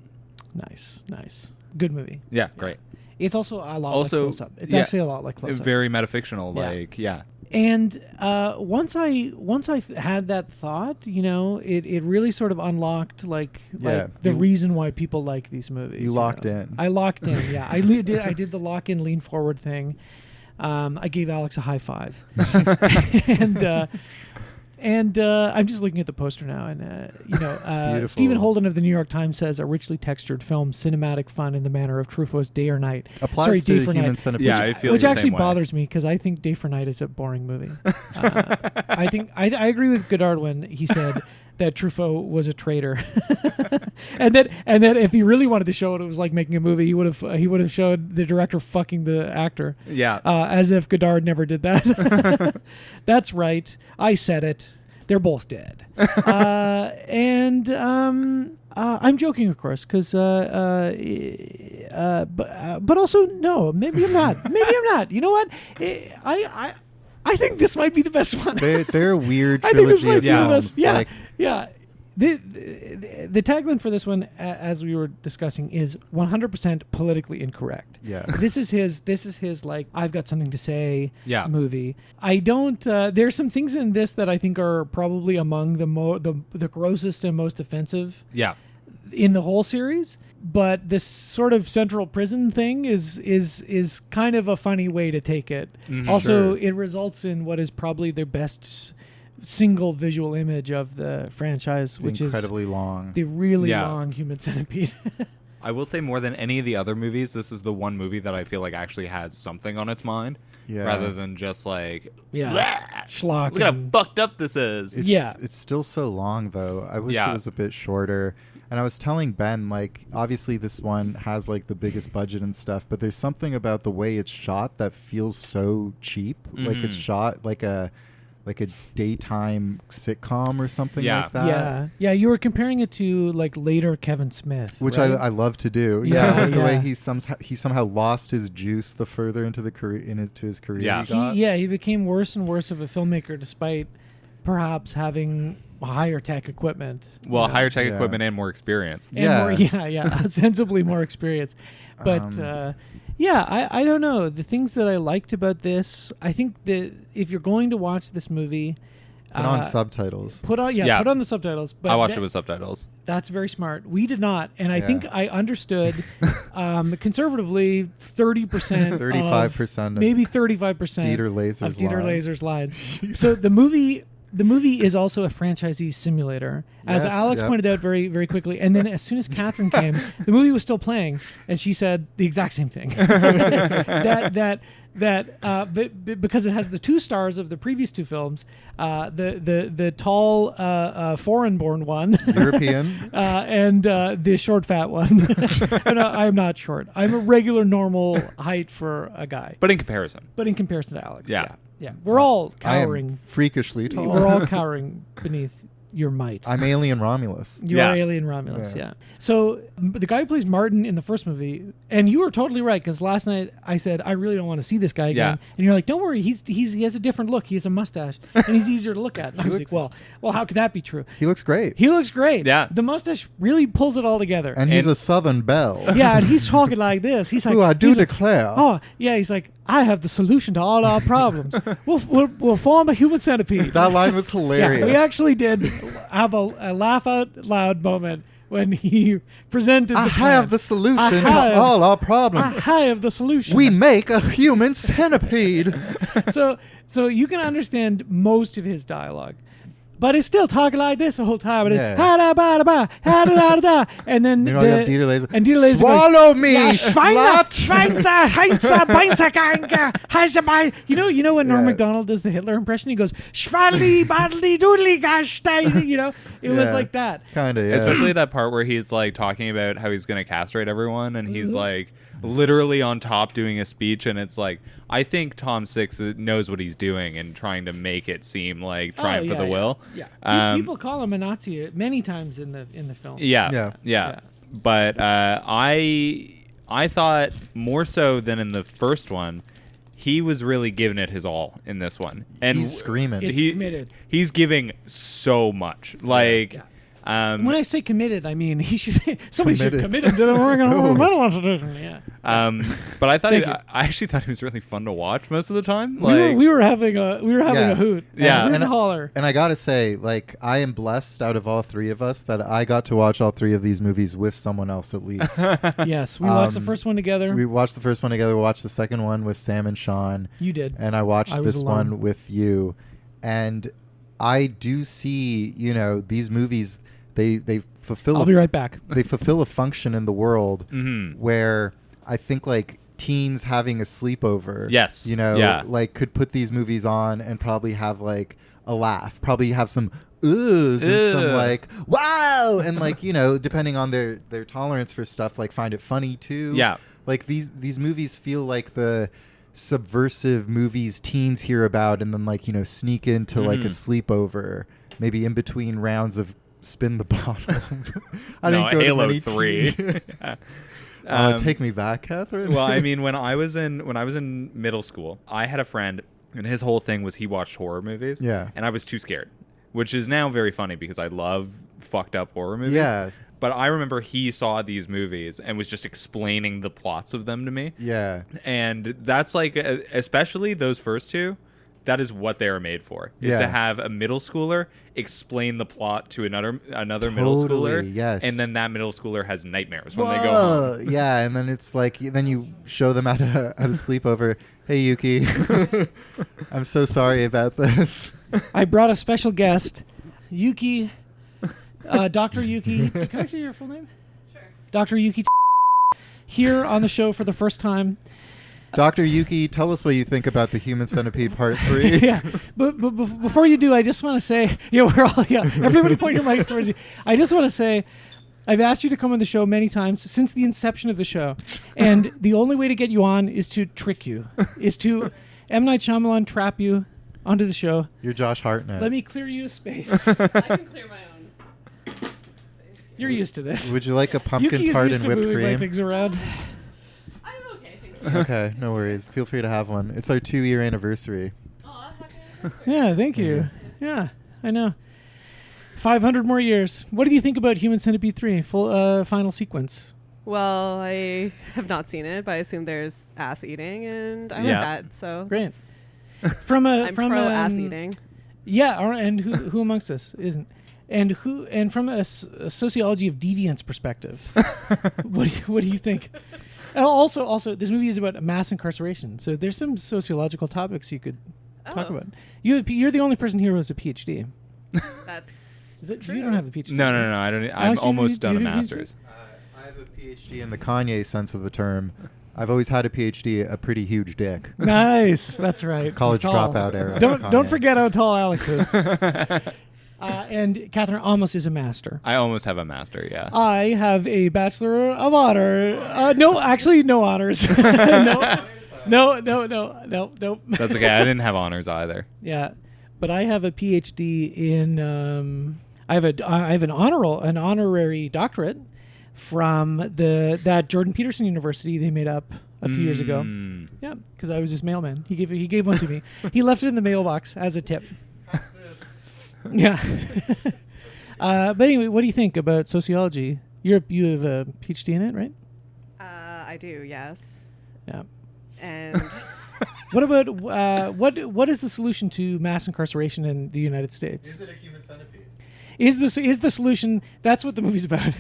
Nice. Good movie. Yeah, great. It's also a lot like Close Up. It's actually a lot like Close Up. Very metafictional, And once I had that thought, it really sort of unlocked the reason why people like these movies. You locked in. I locked in. Yeah, I did the lock in, lean forward thing. I gave Alex a high five, and I'm just looking at the poster now, and Stephen Holden of the New York Times says a richly textured film, cinematic fun in the manner of Truffaut's Day or Night. Applies to Human Centipede. Yeah, I feel which the actually same bothers me because I think Day for Night is a boring movie. I think I agree with Godard when he said that Truffaut was a traitor, and that if he really wanted to show what it was like making a movie, he would have showed the director fucking the actor. Yeah, as if Godard never did that. That's right. I said it. They're both dead. And I'm joking, of course, because but also no, maybe I'm not. You know what? I think this might be the best one. They're a weird trilogy of films. Yeah. The tagline for this one, as we were discussing, is 100% politically incorrect. Yeah. This is his like, I've got something to say movie. I don't. There's some things in this that I think are probably among the grossest and most offensive. Yeah. In the whole series, but this sort of central prison thing is kind of a funny way to take it. Also, it results in what is probably the best single visual image of the franchise, which is incredibly long. The really long Human Centipede. I will say, more than any of the other movies, this is the one movie that I feel like actually has something on its mind, rather than just like schlock. Look how fucked up this is. It's still so long though. I wish it was a bit shorter. And I was telling Ben, like, obviously this one has like the biggest budget and stuff, but there's something about the way it's shot that feels so cheap. Like it's shot like a daytime sitcom or something like that. Yeah. You were comparing it to like later Kevin Smith, which right? I love to do. The way he somehow lost his juice the further into his career he got. He became worse and worse of a filmmaker despite perhaps having higher tech equipment. Well, higher tech equipment and more experience. Sensibly more experience. But I don't know. The things that I liked about this, I think that if you're going to watch this movie, put on subtitles. Put on the subtitles. But I watched it with subtitles. That's very smart. We did not, and I think I understood conservatively 30%, 35%, maybe 35% of Dieter Laser's lines. So the movie is also a franchisee simulator, as Alex pointed out very, very quickly. And then as soon as Katherine came, the movie was still playing, and she said the exact same thing. Because it has the 2 stars of the previous 2 films, the tall foreign-born one, European, and the short fat one. No, I'm not short. I'm a regular normal height for a guy. But in comparison to Alex, yeah, we're all cowering. I am freakishly tall. We're all cowering beneath your might. I'm Alien Romulus. You're Alien Romulus, yeah. So the guy who plays Martin in the first movie, and you were totally right, because last night I said, I really don't want to see this guy again. And you're like, don't worry, he has a different look. He has a mustache, and he's easier to look at. And I was like, well, how could that be true? He looks great. Yeah. The mustache really pulls it all together. And he's a Southern belle. Yeah, and he's talking like this. He's like, I do declare. He's like, I have the solution to all our problems. We'll form a human centipede. That line was hilarious. Yeah, we actually did have a laugh out loud moment when he presented the plan. I have the solution to all our problems. I have the solution. We make a human centipede. So you can understand most of his dialogue. But it's still talking like this the whole time. And it's and then you have Dieter Laser. And Dieter Laser swallow goes, me, slut. You know when Norm Macdonald does the Hitler impression, he goes schwadly badly doodly gosh. It was like that. Kind of, yeah. Especially that part where he's like talking about how he's going to castrate everyone, and he's like, literally on top doing a speech, and it's like, I think Tom Six knows what he's doing and trying to make it seem like Triumph of the Will. Yeah. People call him a Nazi many times in the film. Yeah. But I thought more so than in the first one, he was really giving it his all in this one. And he's screaming. It's committed. He's giving so much. Like, when I say committed, I mean somebody should commit him to the Yeah. But I thought I actually thought he was really fun to watch most of the time. We were having a hoot. And a holler. And I gotta say, like, I am blessed out of all three of us that I got to watch all three of these movies with someone else at least. Yes, we watched the first one together. We watched the first one together. We watched the second one with Sam and Sean. You did. And I watched this one with you. And I do see, these movies. They fulfill. I'll be right back. They fulfill a function in the world mm-hmm. where I think like teens having a sleepover. Yes. Like could put these movies on and probably have like a laugh. Probably have some oohs and some like wow and like depending on their tolerance for stuff, like find it funny too. Yeah. Like these movies feel like the subversive movies teens hear about and then like sneak into like a sleepover, maybe in between rounds of Spin the Bottom. I didn't go Halo to many 3. Take me back, Catherine. Well, I mean, when I was in middle school, I had a friend, and his whole thing was he watched horror movies. Yeah. And I was too scared, which is now very funny because I love fucked up horror movies. Yeah. But I remember he saw these movies and was just explaining the plots of them to me. Yeah. And that's like, especially those first two. That is what they are made for, is to have a middle schooler explain the plot to another middle schooler. Yes. And then that middle schooler has nightmares when they go home. Yeah, and then it's like, then you show them at a sleepover. Hey, Yuki, I'm so sorry about this. I brought a special guest, Yuki, Dr. Yuki. Can I say your full name? Sure. Dr. Yuki here on the show for the first time. Dr. Yuki, tell us what you think about the Human Centipede Part 3. Yeah, but before you do, I just want to say, everybody point your mics towards you. I just want to say, I've asked you to come on the show many times since the inception of the show, and the only way to get you on is to trick you, is to M. Night Shyamalan trap you onto the show. You're Josh Hartnett. Let me clear you a space. I can clear my own space. You're used to this. Would you like a pumpkin Yuki tart is and used to whipped moving cream? things around. Okay, no worries. Feel free to have one. It's our 2-year anniversary. Aw, happy anniversary. Yeah, thank you. Yeah, I know. 500 more years. What did you think about Human Centipede 3, full final sequence? Well, I have not seen it, but I assume there's ass eating, and I like that. So great. I'm pro ass eating. Yeah, and who amongst us isn't? And from a sociology of deviance perspective, what do you think? Also, this movie is about mass incarceration, so there's some sociological topics you could talk about. You're the only person here who has a PhD. That's true. You don't have a PhD. No, I don't. I'm almost done a master's. I have a PhD in the Kanye sense of the term. I've always had a PhD, a pretty huge dick. Nice, that's right. College dropout era. Don't forget how tall Alex is. And Catherine almost is a master. I almost have a master, yeah. I have a Bachelor of Honor. No, actually, no honors. No. That's okay. I didn't have honors either. Yeah, but I have a PhD in. I have an honorary doctorate from that Jordan Peterson University they made up a few years ago. Yeah, because I was his mailman. He gave one to me. He left it in the mailbox as a tip. Yeah. But anyway, what do you think about sociology? You have a PhD in it, right? I do, yes. Yeah. And what about what is the solution to mass incarceration in the United States? Is it a human centipede? Is the solution? That's what the movie's about.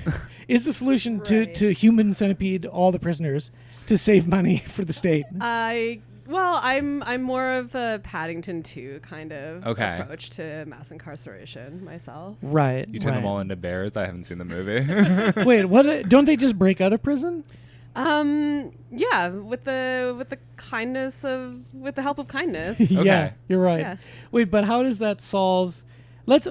Is the solution to human centipede all the prisoners to save money for the state? I'm more of a Paddington 2 kind of approach to mass incarceration myself. Right. You turn them all into bears? I haven't seen the movie. Wait, what? Don't they just break out of prison? Yeah, with the help of kindness. Yeah, you're right. Yeah. Wait, but how does that solve? Let's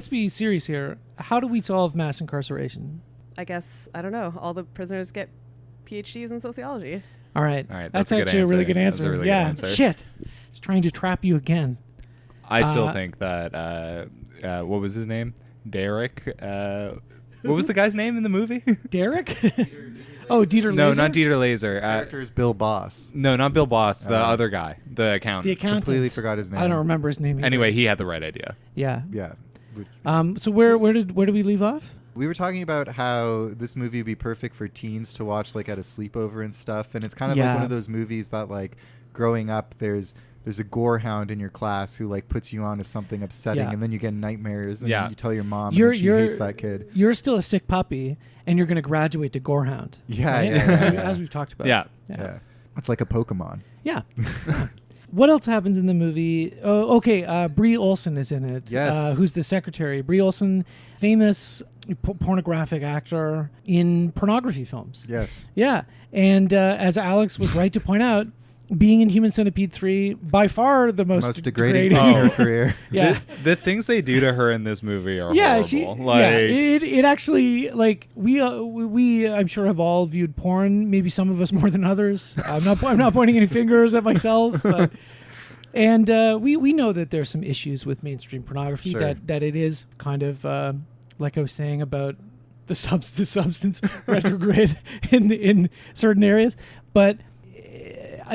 be serious here. How do we solve mass incarceration? I guess I don't know. All the prisoners get PhDs in sociology. All right. That's actually a really good answer. Really good answer. Shit. He's trying to trap you again. I still think that, what was his name? Derek. What was the guy's name in the movie? Derek? Oh, Dieter Laser? No, not Dieter Laser. His character is Bill Boss. No, not Bill Boss. The other guy. The accountant. The accountant. Completely forgot his name. I don't remember his name either. Anyway, he had the right idea. Yeah. Yeah. So where did we leave off? We were talking about how this movie would be perfect for teens to watch like at a sleepover and stuff. And it's kind of like one of those movies that like growing up there's a gore hound in your class who like puts you on to something upsetting and then you get nightmares and then you tell your mom and she hates that kid. You're still a sick puppy and you're going to graduate to gorehound. Yeah, right? As we've talked about. Yeah. It's like a Pokemon. Yeah. What else happens in the movie? Oh, okay. Brie Olson is in it. Yes. Who's the secretary? Brie Olson, famous pornographic actor in pornography films. Yes. Yeah. And as Alex was right to point out, being in Human Centipede 3, by far the most degrading thing in her career. Yeah. The things they do to her in this movie are horrible. It actually, like, we I'm sure have all viewed porn, maybe some of us more than others. I'm not pointing any fingers at myself. But, and we know that there's some issues with mainstream pornography, sure. that it is kind of, like I was saying about the substance retrograde in certain areas. But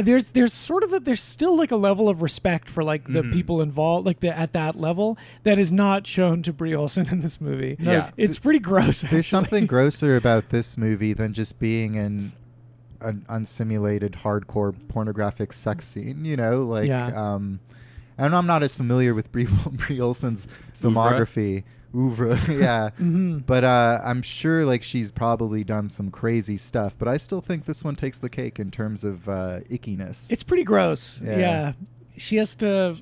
there's still like a level of respect for like the people involved, like at that level, that is not shown to Brie Olson in this movie. No, yeah, it's pretty gross. There's something grosser about this movie than just being in an unsimulated hardcore pornographic sex scene. You know, like and I'm not as familiar with Brie Olson's filmography. Oeuvre, yeah. But I'm sure like she's probably done some crazy stuff, but I still think this one takes the cake in terms of ickiness. It's pretty gross. Yeah. She has to,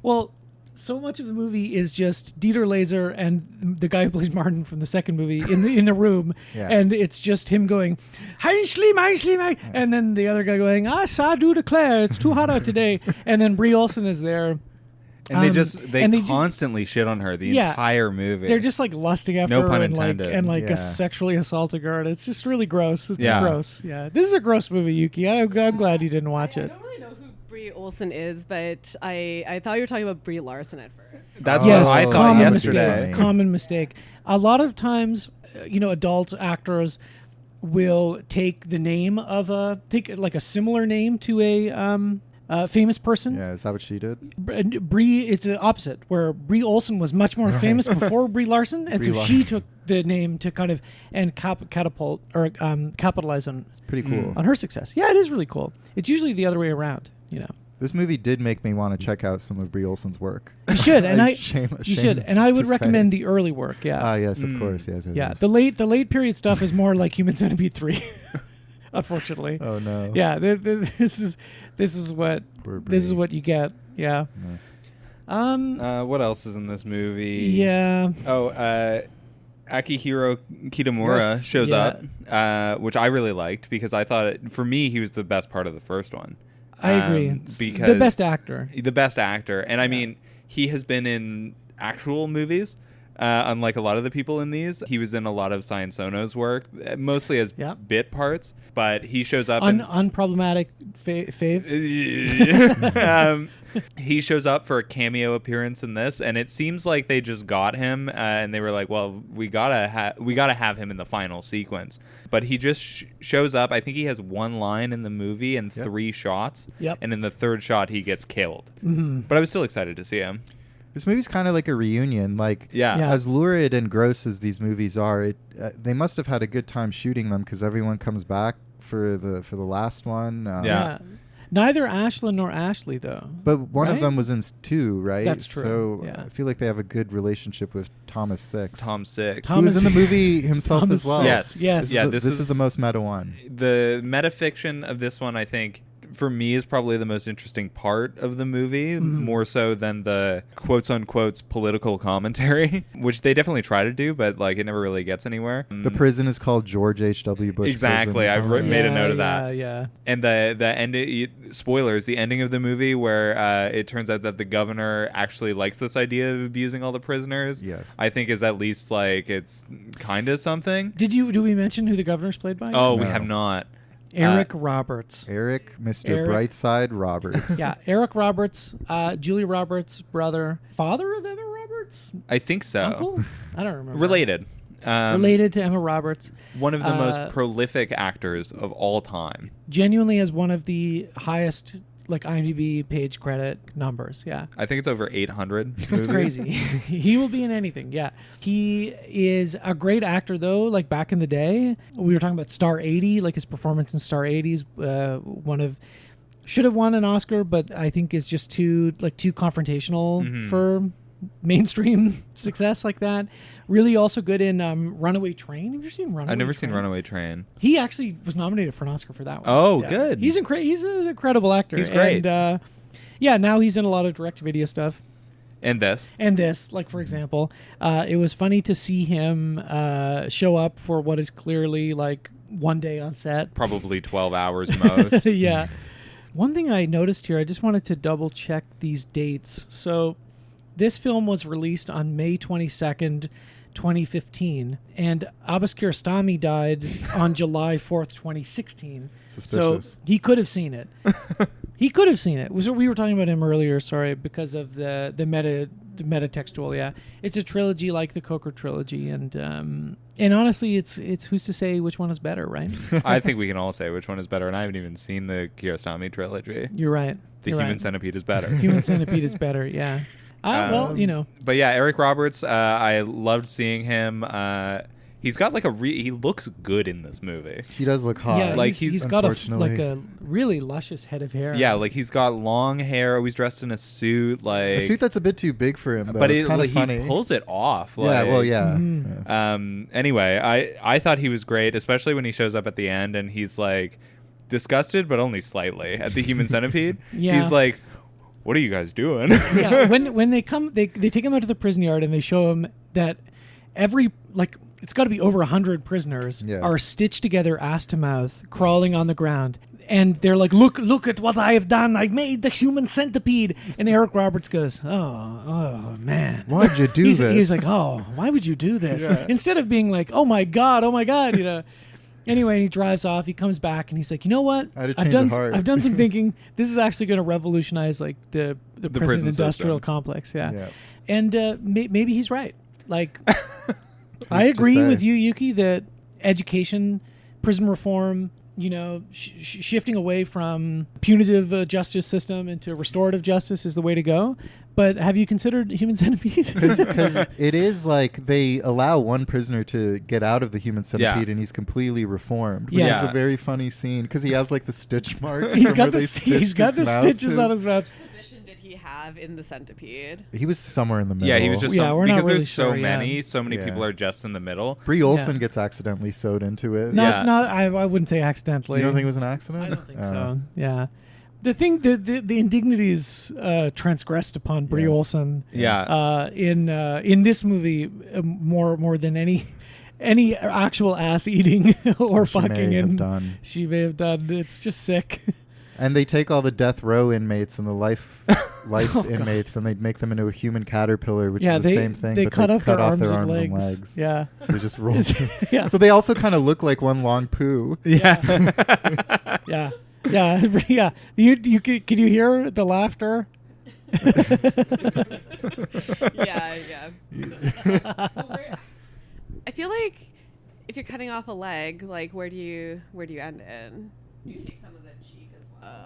well, so much of the movie is just Dieter Laser and the guy who plays Martin from the second movie in the room, and it's just him going, Heimschli, and then the other guy going, ça du declare, it's too hot out today, and then Brie Olson is there. And they constantly shit on her the entire movie. They're just like lusting after no pun her intended. and sexually assaulting her. And it's just really gross. It's gross. Yeah, this is a gross movie, Yuki. I'm glad you didn't watch it. I don't really know who Brie Olson is, but I thought you were talking about Brie Larson at first. That's what I thought yesterday. Common mistake. A lot of times, adult actors will take the name of a similar name to a famous person. Yeah, is that what she did? Brie, it's the opposite, where Brie Olson was much more famous before Brie Larson, and she took the name to kind of catapult or capitalize on. It's pretty cool on her success. Yeah, it is really cool. It's usually the other way around, This movie did make me want to check out some of Brie Olson's work. You should, and you should, and I would recommend the early work. Yeah. Ah, yes, of course, yes. Yeah, the late period stuff is more like Human Centipede 3. Unfortunately. Oh no. Yeah, this is what you get. Yeah. No. What else is in this movie? Yeah. Oh, Akihiro Kitamura shows up, which I really liked because I thought for me he was the best part of the first one. I agree. Because the best actor. The best actor, and I mean he has been in actual movies. Unlike a lot of the people in these, he was in a lot of Science Sono's work, mostly as bit parts, but he shows up unproblematic fave. He shows up for a cameo appearance in this, and it seems like they just got him, and they were like, well, we gotta have him in the final sequence. But he just shows up. I think he has one line in the movie and 3 shots, and in the 3rd shot he gets killed. But I was still excited to see him. This movie's kind of like a reunion. Like, as lurid and gross as these movies are, they must have had a good time shooting them because everyone comes back for the last one. Neither Ashlyn nor Ashley, though. But one of them was in 2, right? That's true. So I feel like they have a good relationship with Thomas Six. Tom Six. Who was in the movie himself as well. Yes. This is the most meta one. The metafiction of this one, I think, for me is probably the most interesting part of the movie, more so than the quotes unquotes political commentary, which they definitely try to do, but like it never really gets anywhere. The prison is called George H.W. Bush. Exactly, I've made a note of that. Yeah. And the end, spoilers, the ending of the movie where it turns out that the governor actually likes this idea of abusing all the prisoners. Yes, I think is at least like it's kind of something. Do we mention who the governor's played by? Oh, no. We have not. Eric Roberts. Eric, Mr. Brightside Roberts. Yeah, Eric Roberts, Julia Roberts' brother. Father of Emma Roberts? I think so. Uncle? I don't remember. Related. Related to Emma Roberts. One of the most prolific actors of all time. Genuinely has one of the highest IMDb page credit numbers. Yeah. I think it's over 800. That's crazy. He will be in anything. Yeah. He is a great actor though. Back in the day, we were talking about Star 80, his performance in Star 80's should have won an Oscar, but I think is just too confrontational for mainstream success like that. Really also good in Runaway Train. Have you seen Runaway Train? I've never seen Runaway Train. He actually was nominated for an Oscar for that one. Oh, good. He's an incredible actor. He's great. And now he's in a lot of direct-to-video stuff. And this, for example, it was funny to see him show up for what is clearly one day on set. Probably 12 hours most. Yeah. One thing I noticed here, I just wanted to double-check these dates. So this film was released on May 22nd, 2015, and Abbas Kiarostami died on July 4th, 2016. Suspicious. So he could have seen it. He could have seen it. We were talking about him earlier, sorry, because of the metatextual. Yeah, it's a trilogy like the Coker trilogy, and honestly, it's who's to say which one is better, right? I think we can all say which one is better, and I haven't even seen the Kiarostami trilogy. You're right. The Human Centipede is better. Human Centipede is better. Yeah. Well, But yeah, Eric Roberts, I loved seeing him. He's got he looks good in this movie. He does look hot. Yeah, he's got a really luscious head of hair. Yeah, he's got long hair, always dressed in a suit. A suit that's a bit too big for him, though. But it's kind of funny. He pulls it off. Yeah, well, yeah. Mm-hmm. Anyway, I thought he was great, especially when he shows up at the end and he's disgusted, but only slightly, at the Human Centipede. Yeah. He's like, what are you guys doing? Yeah, when they come, they take him out to the prison yard and they show him that it's got to be over 100 prisoners are stitched together ass to mouth, crawling on the ground. And they're like, look at what I have done. I've made the Human Centipede. And Eric Roberts goes, oh, man. Why'd you do this? He's like, oh, why would you do this? Yeah. Instead of being like, oh, my God. Anyway, he drives off. He comes back and he's like, you know what? I've done some thinking. This is actually going to revolutionize the prison industrial complex. Yeah. And maybe he's right. I agree with you, Yuki, that education, prison reform, shifting away from punitive justice system into restorative justice is the way to go. But have you considered Human Centipede? Because it is they allow one prisoner to get out of the Human Centipede and he's completely reformed. Which is a very funny scene because he has the stitch marks. He's got the stitches on his mouth. Did he have in the Centipede? He was somewhere in the middle. Yeah, he was just we're because not really there's so sure, many people are just in the middle. Brie Olson gets accidentally sewed into it. No, it's not. I wouldn't say accidentally. You don't think it was an accident? I don't think so. Yeah. The thing, the indignities transgressed upon Brie Olson. Yeah. In this movie, more than any actual ass eating or fucking. She may have done. It's just sick. And they take all the death row inmates and the life inmates and they make them into a human caterpillar, which is the same thing. They cut off their arms and legs. Yeah. They just roll. Yeah. So they also kind of look like one long poo. Yeah. Yeah. Yeah. Can you hear the laughter? Yeah. I feel like if you're cutting off a leg, where do you end it? Do you take some of the cheek as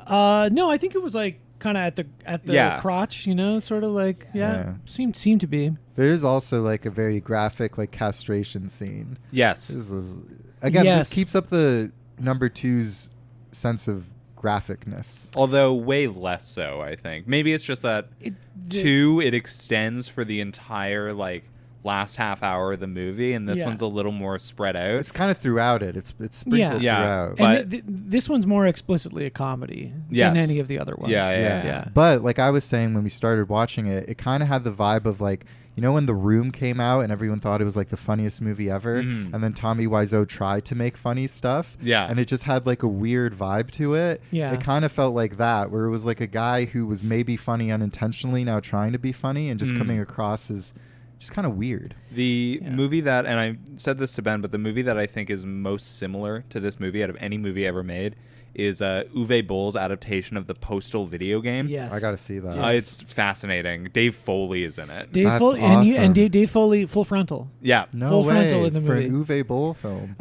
well? No, I think it was kind of at the crotch, sort of seemed to be. There's also a very graphic castration scene. Yes. This keeps up the number 2's sense of graphicness. Although way less so, I think. Maybe it's just that it extends for the entire last half hour of the movie, and this one's a little more spread out. It's kind of throughout it. It's sprinkled throughout. But this one's more explicitly a comedy than any of the other ones. Yeah. But I was saying when we started watching it, it kind of had the vibe of when The Room came out and everyone thought it was the funniest movie ever, and then Tommy Wiseau tried to make funny stuff, and it just had a weird vibe to it. It kind of felt like that, where it was a guy who was maybe funny unintentionally now trying to be funny and just coming across as just kind of weird. The movie that, and I said this to Ben, but the movie that I think is most similar to this movie out of any movie ever made is Uwe Boll's adaptation of the Postal video game. Yes. I got to see that. It's fascinating. Dave Foley is in it. Dave Foley, awesome. and Dave Foley, full frontal. Yeah. No full way. Frontal in the For movie. an Uwe Boll film.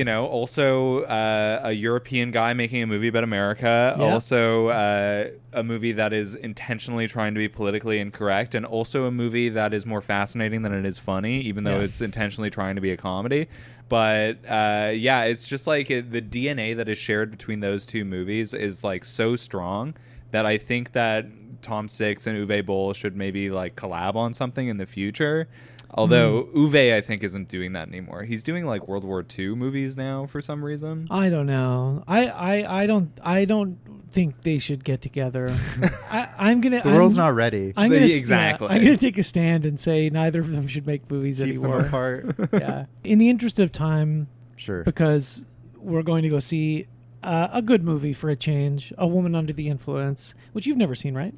Also a European guy making a movie about America. Yeah. Also a movie that is intentionally trying to be politically incorrect, and also a movie that is more fascinating than it is funny, even though it's intentionally trying to be a comedy. But it's just like the DNA that is shared between those two movies is like so strong that I think that Tom Six and Uwe Boll should maybe like collab on something in the future. Although Uwe, I think, isn't doing that anymore. He's doing like World War II movies now for some reason. I don't know. I don't think they should get together. The world's not ready. Exactly. I'm gonna take a stand and say neither of them should make movies Keep anymore. them apart. Yeah. In the interest of time, sure. Because we're going to go see a good movie for a change, A Woman Under the Influence, which you've never seen, right?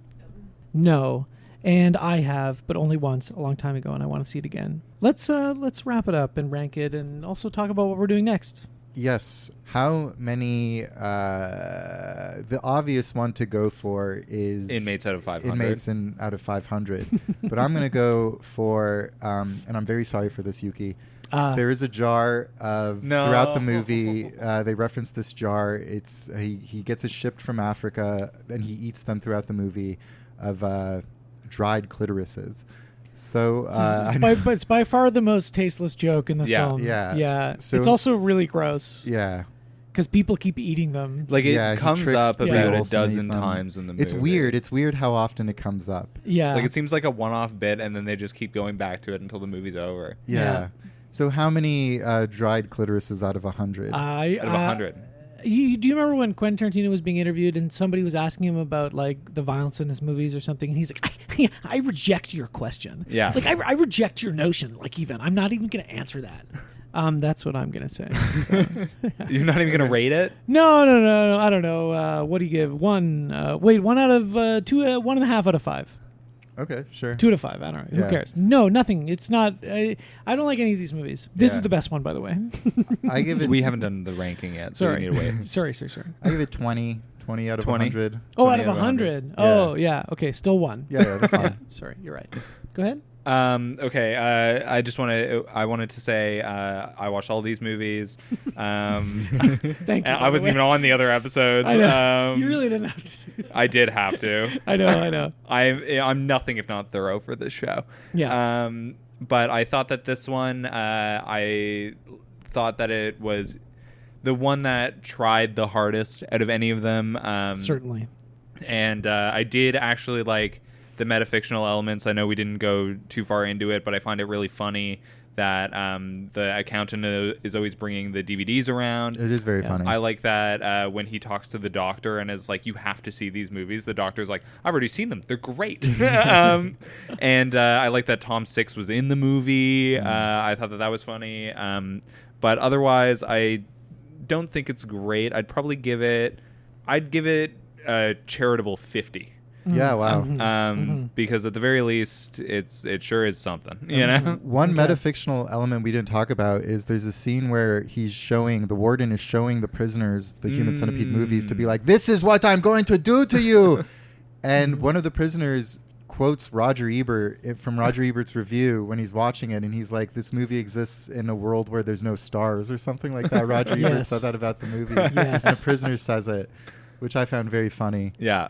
No. And I have, but only once, a long time ago, and I want to see it again. Let's wrap it up and rank it, and also talk about what we're doing next. Yes. How many? The obvious one to go for is Inmates out of 500. Inmates out of 500. But I'm going to go for, and I'm very sorry for this, Yuki. There is a jar of throughout the movie. They reference this jar. It's he gets it shipped from Africa, and he eats them throughout the movie of dried clitorises. So it's by far the most tasteless joke in the film. Yeah. So it's also really gross. Yeah. Because people keep eating them. Like it comes up about a dozen times in the movie. It's weird. It's weird how often it comes up. Yeah. Like it seems like a one-off bit, and then they just keep going back to it until the movie's over. Yeah. So how many dried clitorises out of 100? Out of 100. Do you remember when Quentin Tarantino was being interviewed and somebody was asking him about like the violence in his movies or something, and he's like, I reject your question. Yeah. Like I reject your notion. Like I'm not even going to answer that. That's what I'm going to say. So, You're not even going to rate it? No. I don't know. What do you give? 1 out of 2, 1.5 out of 5. Okay, sure. 2 out of 5. I don't know. Who cares? No, nothing. It's not. I don't like any of these movies. This is the best one, by the way. I give it. We haven't done the ranking yet, so we need to wait. Sorry. I give it 20 out of 100. Oh, out of 100. Oh, yeah. Okay, still 1. Yeah, that's fine. Sorry, you're right. Go ahead. Okay. I wanted to say I watched all these movies. Thank you. I wasn't even on the other episodes. I know. You really didn't have to. I did have to. I know. I'm nothing if not thorough for this show. Yeah. But I thought that this one, I thought that it was the one that tried the hardest out of any of them. Certainly. And I did actually like the metafictional elements. I know we didn't go too far into it, but I find it really funny that the accountant is always bringing the DVDs around. It is very funny. I like that when he talks to the doctor and is like, you have to see these movies. The doctor's like, I've already seen them. They're great. And I like that Tom Six was in the movie. I thought that was funny. But otherwise, I don't think it's great. I'd give it a charitable 50. Yeah, wow. Because at the very least, it sure is something, you know? One metafictional element we didn't talk about is there's a scene where the warden is showing the prisoners the Human Centipede movies to be like, this is what I'm going to do to you. And one of the prisoners quotes Roger Ebert from Roger Ebert's review when he's watching it, and he's like, this movie exists in a world where there's no stars or something like that. Roger Ebert said that about the movie. Yes. And the prisoner says it, which I found very funny. Yeah.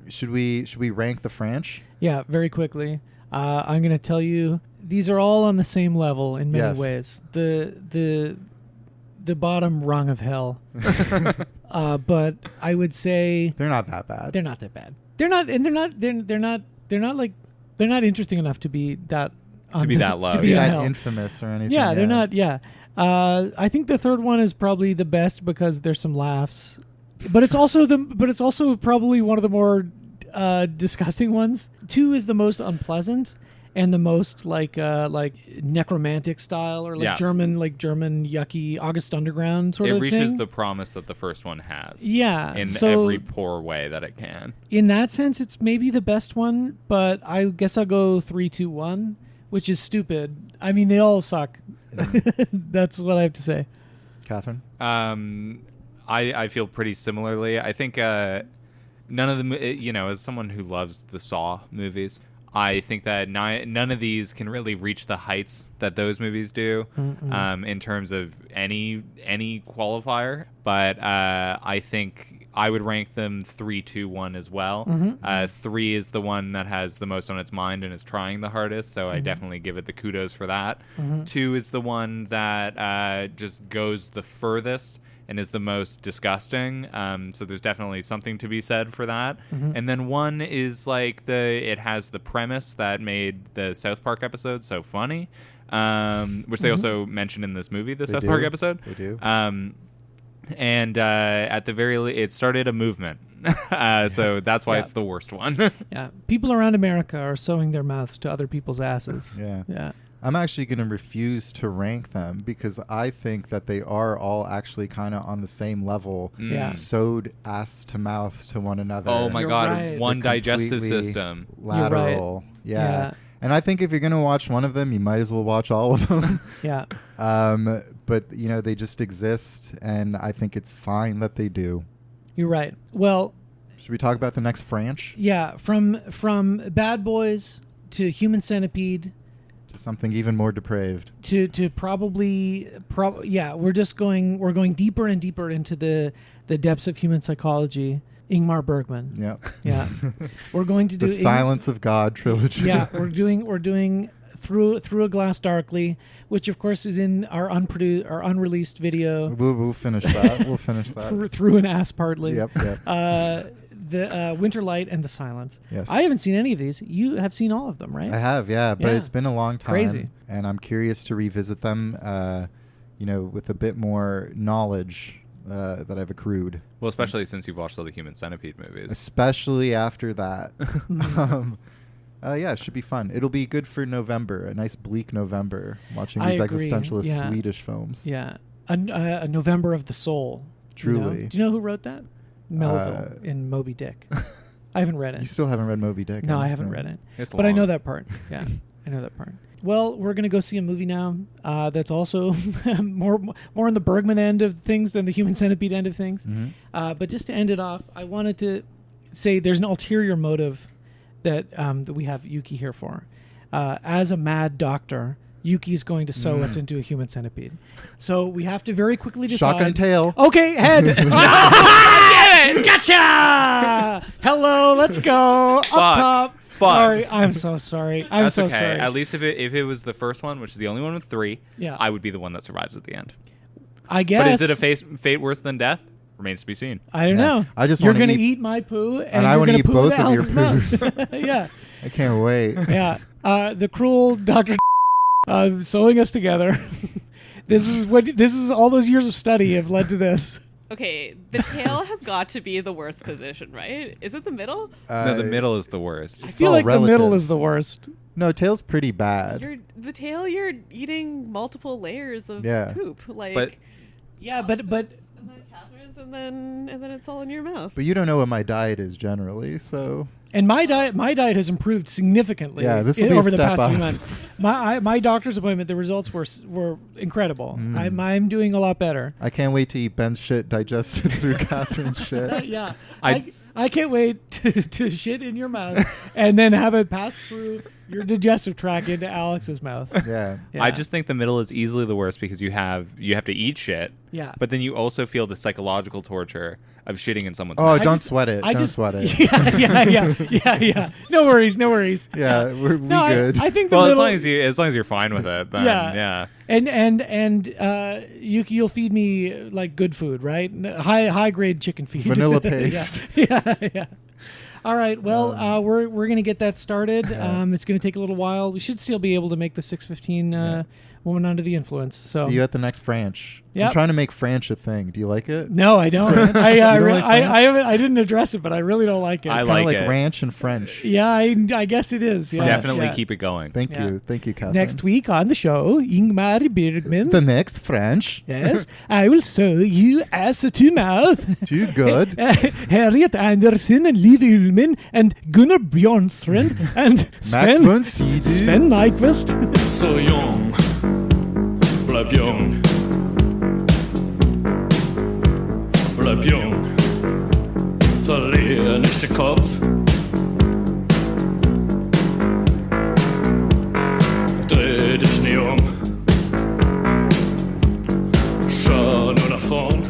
Should we rank the French? Yeah, very quickly. I'm going to tell you these are all on the same level in many ways. The bottom rung of hell. But I would say they're not that bad. They're not that bad. They're not interesting enough to be that low. To be that infamous or anything. Yeah, they're not. Yeah. I think the third one is probably the best because there's some laughs. But it's also probably one of the more disgusting ones. 2 is the most unpleasant and the most like necromantic style or German yucky August Underground sort of thing. It reaches the promise that the first one has. Yeah. In every poor way that it can. In that sense, it's maybe the best one, but I guess I'll go 3, 2, 1, which is stupid. I mean, they all suck. That's what I have to say. Catherine? I feel pretty similarly. I think none of them, as someone who loves the Saw movies, I think that none of these can really reach the heights that those movies do in terms of any qualifier. But I think I would rank them 3, 2, 1 as well. 3 is the one that has the most on its mind and is trying the hardest, so I definitely give it the kudos for that. 2 is the one that just goes the furthest and is the most disgusting. So there's definitely something to be said for that. And then 1 is like it has the premise that made the South Park episode so funny, which they also mentioned in this movie, the South Park episode. They do. And at the very least, it started a movement. So that's why it's the worst one. Yeah. People around America are sewing their mouths to other people's asses. Yeah. I'm actually going to refuse to rank them because I think that they are all actually kind of on the same level, sewed ass to mouth to one another. Oh my God, right. one digestive system. Lateral. Right. Yeah. And I think if you're going to watch one of them, you might as well watch all of them. Yeah. But, they just exist, and I think it's fine that they do. You're right. Well, should we talk about the next branch? Yeah, from Bad Boys to Human Centipede to something even more depraved. To probably we're going deeper and deeper into the depths of human psychology. Ingmar Bergman. Yep. Yeah. We're going to do the Silence of God trilogy. Yeah, we're doing Through a Glass Darkly, which of course is in our unreleased video. We'll finish that. We'll finish that. Through an Ass Partly. Yep. The Winterlight and the Silence. Yes. I haven't seen any of these. You have seen all of them, right? I have, but it's been a long time. Crazy. And I'm curious to revisit them, with a bit more knowledge that I've accrued. Well, especially since you've watched all the Human Centipede movies. Especially after that. It should be fun. It'll be good for November, a nice bleak November, watching these existentialist Swedish films. Yeah. A November of the Soul. Truly. Do you know who wrote that? Melville in Moby Dick. I haven't read it. You still haven't read Moby Dick? No, I haven't read it. But I know that part. Yeah, I know that part. Well, we're going to go see a movie now that's also more on the Bergman end of things than the Human Centipede end of things. But just to end it off, I wanted to say there's an ulterior motive that we have Yuki here for. As a mad doctor, Yuki is going to sew us into a human centipede. So we have to very quickly decide. Shotgun tail. Okay, head. Get it! Gotcha! Hello, let's go. Up top. Sorry, I'm so sorry. That's so okay. sorry. At least if it was the first one, which is the only one with 3, yeah. I would be the one that survives at the end. I guess. But is it a fate worse than death? Remains to be seen. I don't know. You're going to eat my poo, and I you're going to eat poo both in of your Alex's poos. mouth. Yeah. I can't wait. Yeah. The cruel Dr. sewing us together. This is all those years of study have led to this. Okay, the tail has got to be the worst position, right? Is it the middle? No, the middle is the worst. I feel like relative. The middle is the worst. No, tail's pretty bad. You're eating multiple layers of poop. But and then Catherine's, and then it's all in your mouth. But you don't know what my diet is generally, so. And my diet has improved significantly over the past 3 months. My doctor's appointment, the results were incredible. I'm doing a lot better. I can't wait to eat Ben's shit digested through Catherine's shit. Yeah. I can't wait to shit in your mouth and then have it pass through your digestive tract into Alex's mouth. Yeah. I just think the middle is easily the worst because you have to eat shit. Yeah. But then you also feel the psychological torture of shitting in someone's mouth. Oh, don't sweat it. Don't sweat it. Yeah. No worries. Yeah, we're good. I think the middle, as long as you're fine with it, then yeah. And Yuki, you'll feed me like good food, right? High grade chicken feed. Vanilla paste. Yeah. All right. Well, we're gonna get that started. It's gonna take a little while. We should still be able to make the 6:15 Woman Under the Influence. So see you at the next French. Yep. I'm trying to make French a thing. Do you like it? No, I don't. I didn't address it, but I really don't like it. I like like it. ranch and French. Yeah, I guess it is. Yeah. Definitely keep it going. Thank you, Katherine. Next week on the show, Ingmar Bergman. The next French. Yes, I will show you ass to mouth. Too good. Harriet Anderson and Liv Ullmann and Gunnar Bjornstrand and Sven Nykvist. Så young, bleib jung. Bleib jung, verlier nicht den Kopf. Dreh dich nie um, schau nur nach vorn.